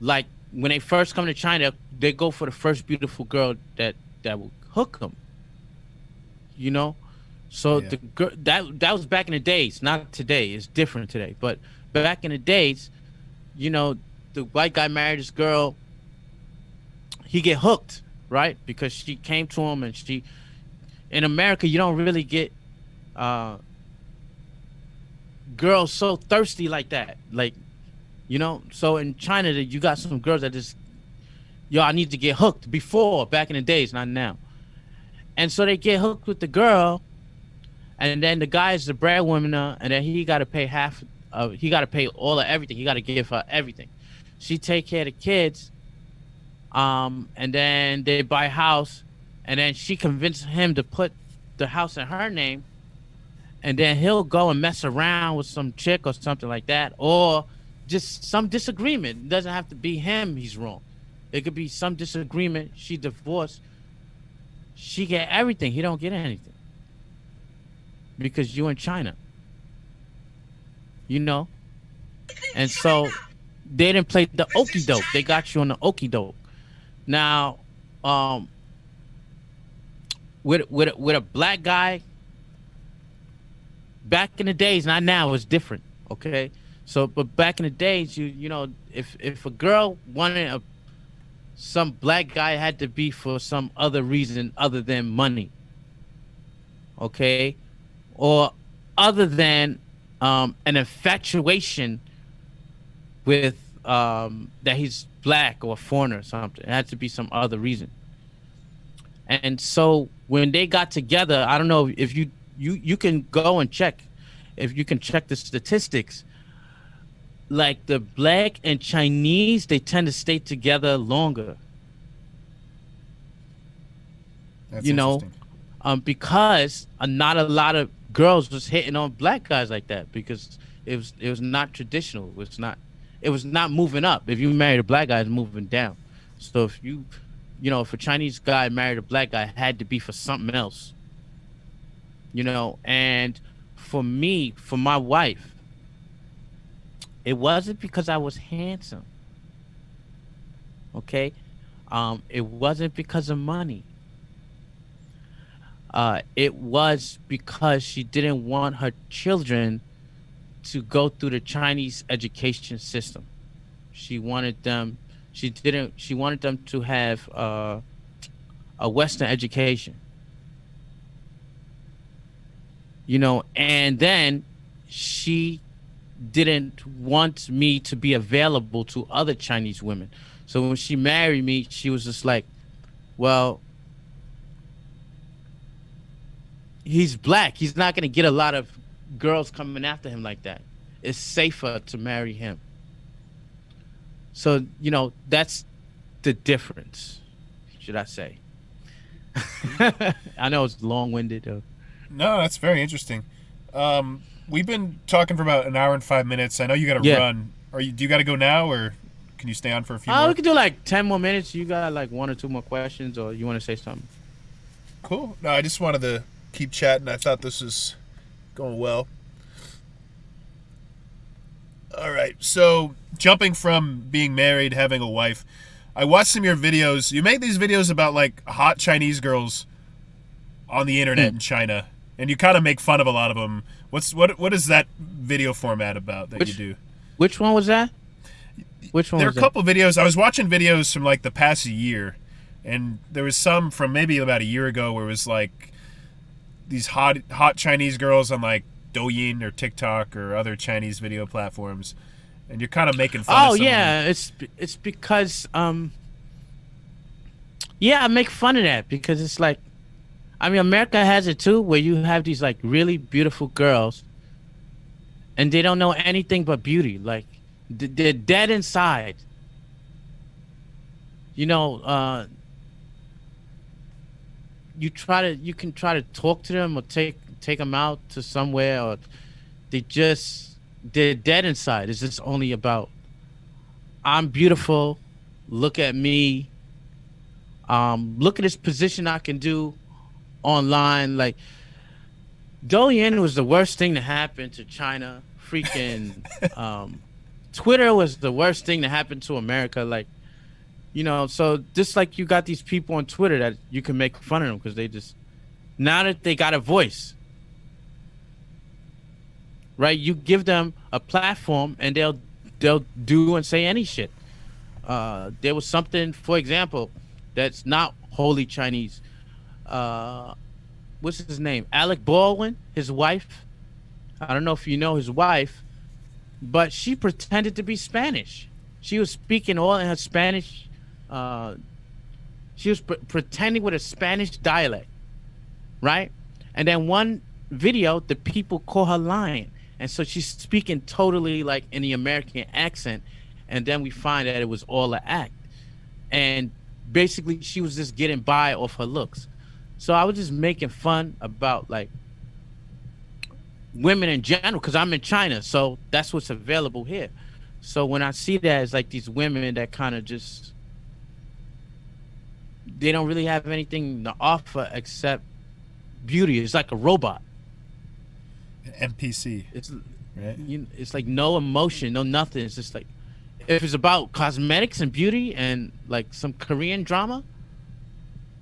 like, when they first come to China, they go for the first beautiful girl that will hook them. You know, so Yeah. the girl that was back in the days, not today. It's different today, but back in the days, the white guy married this girl. He get hooked, right? Because she came to him, and in America, you don't really get uh, girls so thirsty like that. Like, so in China, you got some girls that just, yo, I need to get hooked before, back in the days, not now. And so they get hooked with the girl, and then the guy's the breadwinner, and then he got to pay half. He got to pay all of everything. He got to give her everything. She take care of the kids, and then they buy a house, and then she convinces him to put the house in her name, and then he'll go and mess around with some chick or something like that, or just some disagreement. It doesn't have to be him. He's wrong. It could be some disagreement. She divorced. She get everything. He don't get anything because you in China, and so they didn't play the okie doke. They got you on the okie doke. Now, with a black guy, back in the days, not now, it's different. Okay, so but back in the days, if a girl wanted some black guy, it had to be for some other reason other than money. Okay, or other than an infatuation with that he's black or foreigner or something. It had to be some other reason. And so when they got together, I don't know if you can go and check, if you can check the statistics. Like the black and Chinese, they tend to stay together longer. That's You know, interesting. because not a lot of girls was hitting on black guys like that because it was not traditional. It was not moving up. If you married a black guy, it's moving down. So if a Chinese guy married a black guy, it had to be for something else. And for me, for my wife, it wasn't because I was handsome. Okay, it wasn't because of money. It was because she didn't want her children to go through the Chinese education system. She wanted them. She didn't. She wanted them to have a Western education. And then she didn't want me to be available to other Chinese women. So when she married me, she was just like, well, he's black. He's not going to get a lot of girls coming after him like that. It's safer to marry him. So, that's the difference, should I say. I know it's long-winded, though. No, that's very interesting. We've been talking for about an hour and 5 minutes. I know you got to run. Do you got to go now, or can you stay on for a few more? We could do like 10 more minutes. You got like one or two more questions, or you want to say something? Cool. No, I just wanted to keep chatting. I thought this was going well. All right. So jumping from being married, having a wife, I watched some of your videos. You make these videos about like hot Chinese girls on the internet in China, and you kind of make fun of a lot of them. What is that video format about that you do? Which one was that? Which one? There are a couple videos. I was watching videos from like the past year, and there was some from maybe about a year ago where it was like these hot Chinese girls on like Douyin or TikTok or other Chinese video platforms, and you're kind of making fun of some of them. it's because I make fun of that because it's like, I mean, America has it too, where you have these like really beautiful girls, and they don't know anything but beauty. Like they're dead inside. You can try to talk to them or take them out to somewhere, or they're dead inside. It's just only about, I'm beautiful, look at me, look at this position I can do online. Like Douyin was the worst thing to happen to China. Freaking Twitter was the worst thing to happen to America. Like, so just like you got these people on Twitter that you can make fun of them because they just, now that they got a voice, right? You give them a platform and they'll do and say any shit. There was something, for example, that's not wholly Chinese. What's his name? Alec Baldwin, his wife. I don't know if you know his wife, but she pretended to be Spanish. She was speaking all in her Spanish. She was pretending with a Spanish dialect, right? And then one video, the people call her lying. And so she's speaking totally like in the American accent. And then we find that it was all an act. And basically she was just getting by off her looks. So I was just making fun about like women in general, because I'm in China. So that's what's available here. So when I see that, it's like these women that kind of just, they don't really have anything to offer except beauty. It's like a robot. NPC. It's right. It's like no emotion, no nothing. It's just like, if it's about cosmetics and beauty and like some Korean drama,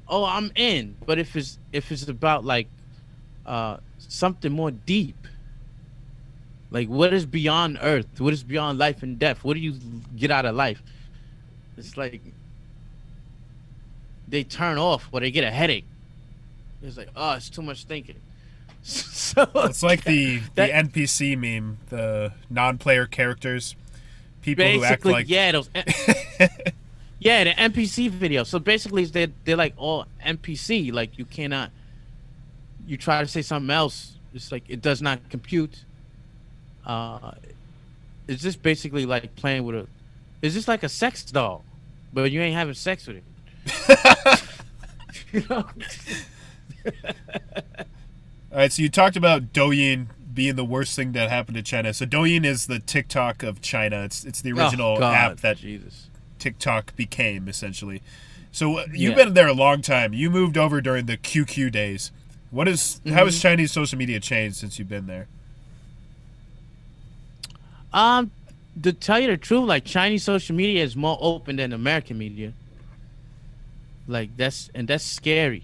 oh, I'm in. But if it's about like something more deep, like what is beyond Earth, what is beyond life and death, what do you get out of life? It's like they turn off or they get a headache. It's like, oh, it's too much thinking. So it's like the NPC meme, the non-player characters, people who act like those yeah, the NPC video. So basically they're like all NPC. Like you cannot, you try to say something else, it's like it does not compute. It's just basically like playing with it's just like a sex doll, but you ain't having sex with it. You know? All right, so you talked about Douyin being the worst thing that happened to China. So Douyin is the TikTok of China. It's the original app that TikTok became, essentially. So you've been there a long time. You moved over during the QQ days. How has Chinese social media changed since you've been there? To tell you the truth, like Chinese social media is more open than American media. Like that's scary.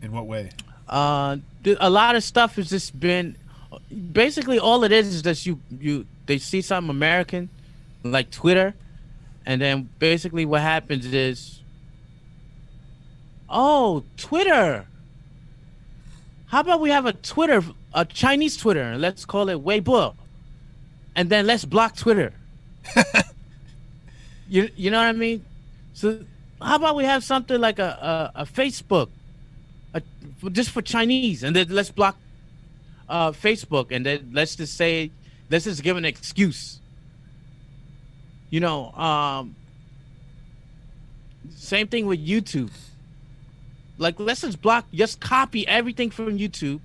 In what way? A lot of stuff has just been Basically, all it is that they see something American, like Twitter, and then basically what happens is, oh, Twitter. How about we have a Chinese Twitter, and let's call it Weibo, and then let's block Twitter. You know what I mean? So how about we have something like a Facebook, just for Chinese, and then let's block Facebook, and then let's just give an excuse. You know, same thing with YouTube. Like, let's just copy everything from YouTube.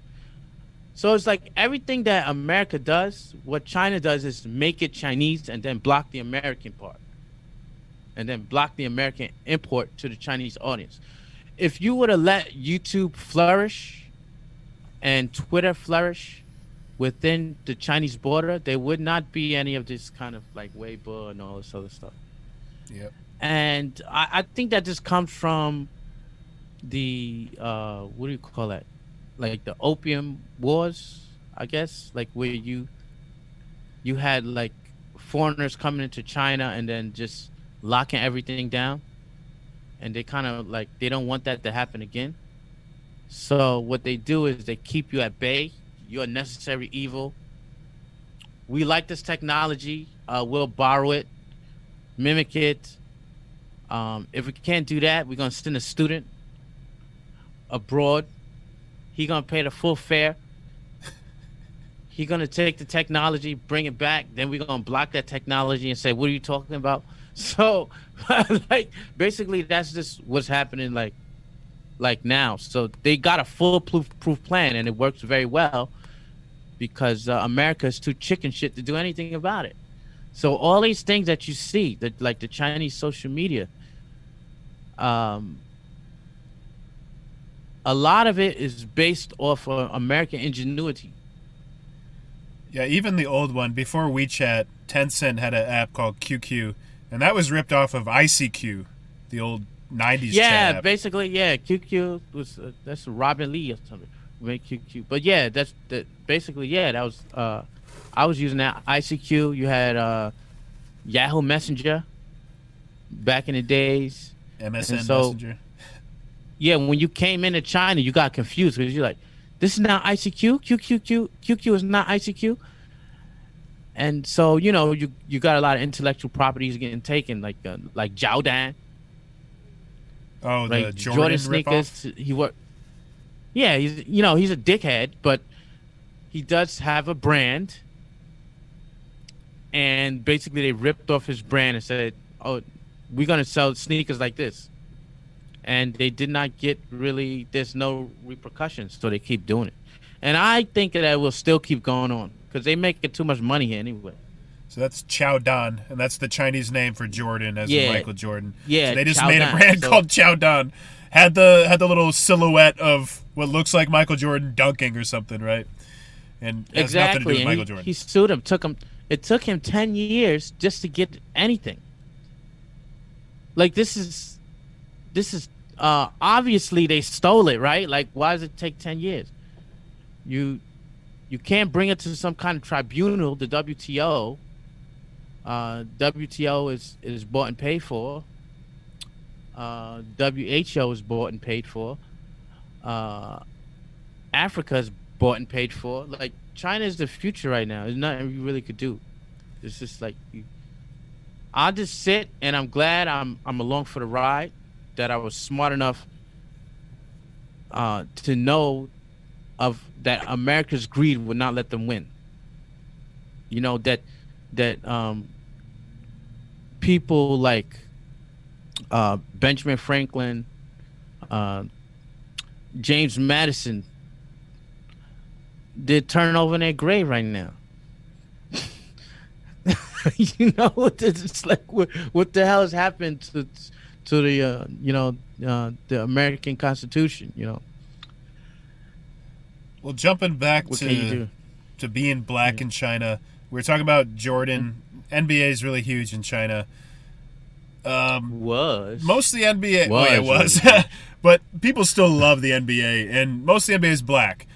So it's like everything that America does, what China does is make it Chinese and then block the American part. And then block the American import to the Chinese audience. If you would have let YouTube flourish and Twitter flourish within the Chinese border, there would not be any of this kind of like Weibo and all this other stuff. Yep. And I think that just comes from the what do you call that? Like the opium wars, I guess. Like where you had like foreigners coming into China and then just locking everything down, and they kind of like they don't want that to happen again. So what they do is they keep you at bay. You're a necessary evil. We like this technology. We'll borrow it, mimic it. If we can't do that, we're gonna send a student abroad. He gonna pay the full fare. He gonna take the technology, bring it back. Then we're gonna block that technology and say, "What are you talking about?" So, like, basically, that's just what's happening. Like now. So they got a foolproof plan, and it works very well because America is too chicken shit to do anything about it. So all these things that you see, that like the Chinese social media, a lot of it is based off of American ingenuity. Yeah, even the old one, before WeChat, Tencent had an app called QQ, and that was ripped off of ICQ, the old 90s chat app. Basically, yeah, QQ was that's Robin Lee or something. Made QQ. But yeah, basically, yeah, that was I was using that ICQ. You had Yahoo Messenger back in the days. MSN Messenger. Yeah, when you came into China, you got confused because you're like, this is not ICQ. QQ is not ICQ. And so, you know, you got a lot of intellectual properties getting taken, like Jiaodan. Oh, like the Jordan sneakers. ripoff? He worked. Yeah, he's a dickhead, but he does have a brand. And basically, they ripped off his brand and said, "Oh, we're gonna sell sneakers like this." And they did not get really. There's no repercussions, so they keep doing it. And I think that it will still keep going on because they make it too much money here anyway. So that's Chow Dan, and that's the Chinese name for Jordan, as in Michael Jordan. Yeah, so they just Chow made Dan. a brand called Chow Dan. Had the little silhouette of what looks like Michael Jordan dunking or something, right? And it has nothing to do with Michael Jordan. He sued him. It took him 10 years just to get anything. Like this is obviously they stole it, right? Like, why does it take 10 years? You can't bring it to some kind of tribunal, the WTO. WTO is bought and paid for. WHO is bought and paid for. Africa is bought and paid for. Like, China is the future right now. There's nothing you really could do. It's just like I'll just sit, and I'm glad I'm along for the ride. That I was smart enough to know of that America's greed would not let them win. You know that people like Benjamin Franklin, James Madison, they're turning over in their grave right now. You know, it's like what the hell has happened to the the American Constitution? You know. Well, jumping back to being black in China, we were talking about Jordan. NBA is really huge in China. Most of the NBA, it was, but people still love the NBA, and most of the NBA is black.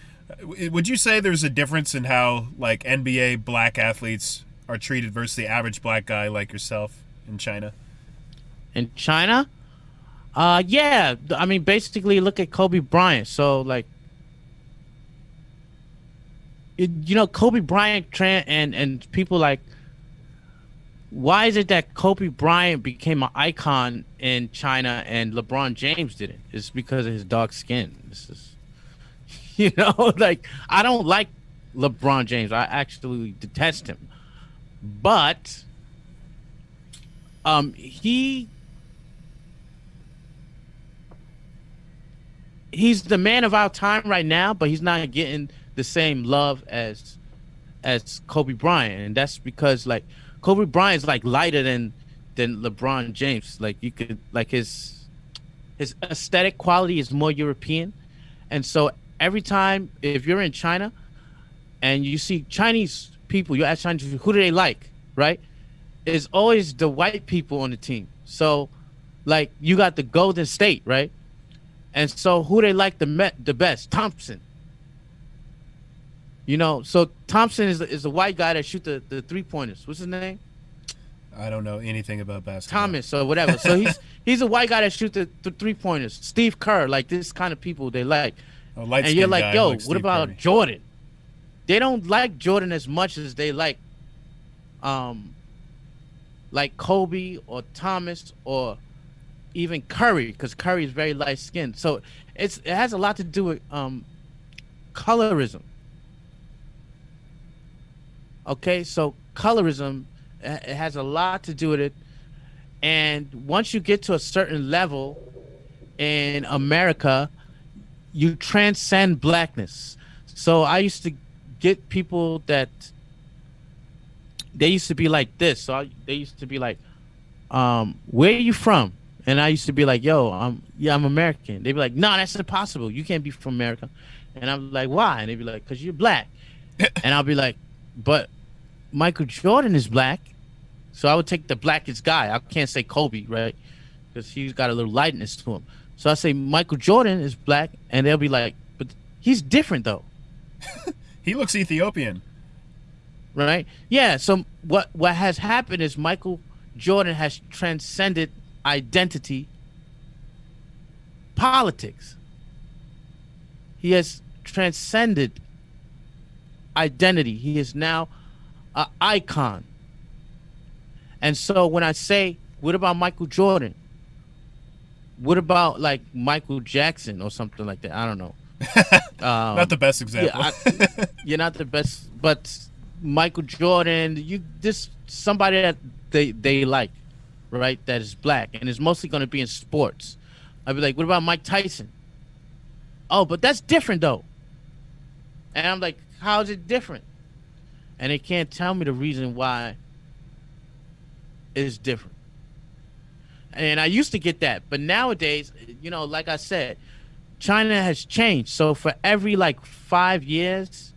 Would you say there's a difference in how like NBA black athletes are treated versus the average black guy like yourself in China? In China, yeah. I mean, basically, look at Kobe Bryant. So, like, Kobe Bryant and people like, why is it that Kobe Bryant became an icon in China and LeBron James didn't? It's because of his dark skin. This is, like, I don't like LeBron James. I actually detest him. But he's the man of our time right now, but he's not getting the same love as Kobe Bryant, and that's because like Kobe Bryant's like lighter than LeBron James. Like you could like his aesthetic quality is more European, and so every time if you're in China and you see Chinese people, you ask Chinese people, who do they like, right? It's always the white people on the team. So like you got the Golden State, right? And so who they like the best? Thompson. So Thompson is the white guy that shoot the 3-pointers. What's his name? I don't know anything about basketball. Thomas or whatever. So he's a white guy that shoot the 3-pointers. Steve Kerr, like this kind of people they like. And you're like, yo, what about Curry? Jordan? They don't like Jordan as much as they like Kobe or Thomas or even Curry, because Curry is very light skinned. So it has a lot to do with colorism. Okay, so colorism, it has a lot to do with it. And once you get to a certain level in America, you transcend blackness. So I used to get people that they used to be like this. So they used to be like, where are you from? And I used to be like, yo, I'm American. They'd be like, no, that's impossible. You can't be from America. And I'm like, why? And they'd be like, because you're black. And I'll be like, but Michael Jordan is black. So I would take the blackest guy. I can't say Kobe, right? Because he's got a little lightness to him. So I say Michael Jordan is black. And they'll be like, but he's different, though. He looks Ethiopian. Right? Yeah. So what has happened is Michael Jordan has transcended identity politics. He has transcended identity. He is now an icon. And so when I say, what about Michael Jordan? What about like Michael Jackson or something like that? I don't know. Not the best example. You're not the best, but Michael Jordan, somebody that they like, right? That is black, and it's mostly going to be in sports. I'd be like, what about Mike Tyson? Oh, but that's different though. And I'm like, how is it different? And they can't tell me the reason why it's different. And I used to get that, but nowadays, like I said, China has changed. So for every like 5 years,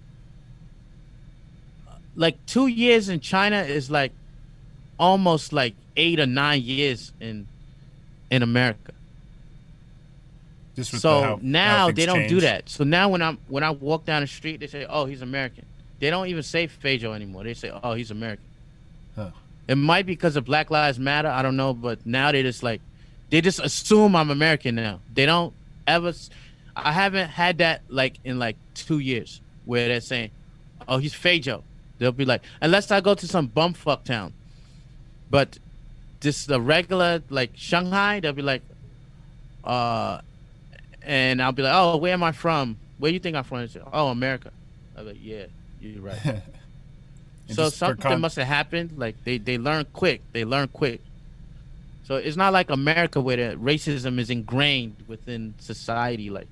like 2 years in China is like almost like 8 or 9 years in America. So now they don't do that. So now when I walk down the street, they say, "Oh, he's American." They don't even say Fajo anymore. They say, "Oh, he's American." Huh. It might be because of Black Lives Matter. I don't know, but now they just assume I'm American now. They don't ever. I haven't had that like in like 2 years where they're saying, "Oh, he's Fajo." They'll be like, unless I go to some bumfuck town. But just the regular like Shanghai, they'll be like, and I'll be like, "Oh, where am I from? Where you think I'm from?" They say, "Oh, America." I'm like, "Yeah, you're right." So something must have happened. Like they learn quick. They learn quick. So it's not like America where the racism is ingrained within society, like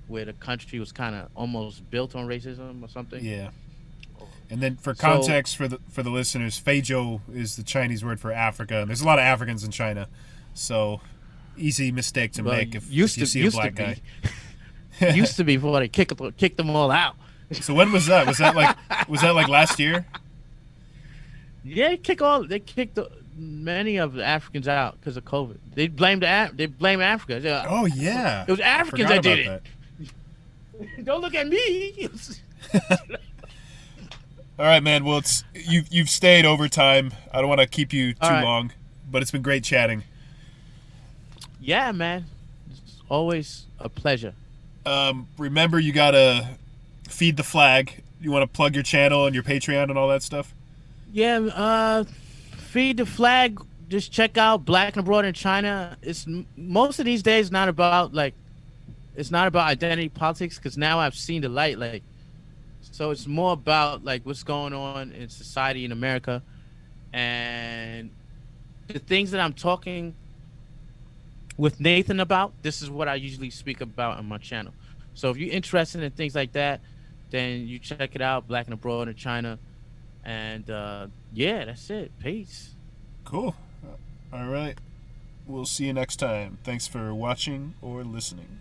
where the country was kind of almost built on racism or something. Yeah. And then for context for the listeners, Feijiu is the Chinese word for Africa. And there's a lot of Africans in China, so easy mistake to make if you see a black guy. Used to be before they kicked them all out. So when was that? Was that like last year? Yeah, they kicked many of the Africans out because of COVID. They blame Africa. Oh yeah, it was Africans that did it. Don't look at me. All right, man. Well, you've stayed over time. I don't want to keep you All too right. long, but it's been great chatting. Yeah, man. It's always a pleasure. Remember, you gotta feed the flag. You want to plug your channel and your Patreon and all that stuff? Yeah, feed the flag. Just check out Black and Abroad in China. Most of these days not about like it's not about identity politics because now I've seen the light. Like, so it's more about like what's going on in society in America and the things that I'm talking with Nathan about. This is what I usually speak about on my channel. So if you're interested in things like that, then you check it out, Black and Abroad in China. And yeah, that's it. Peace. Cool. All right. We'll see you next time. Thanks for watching or listening.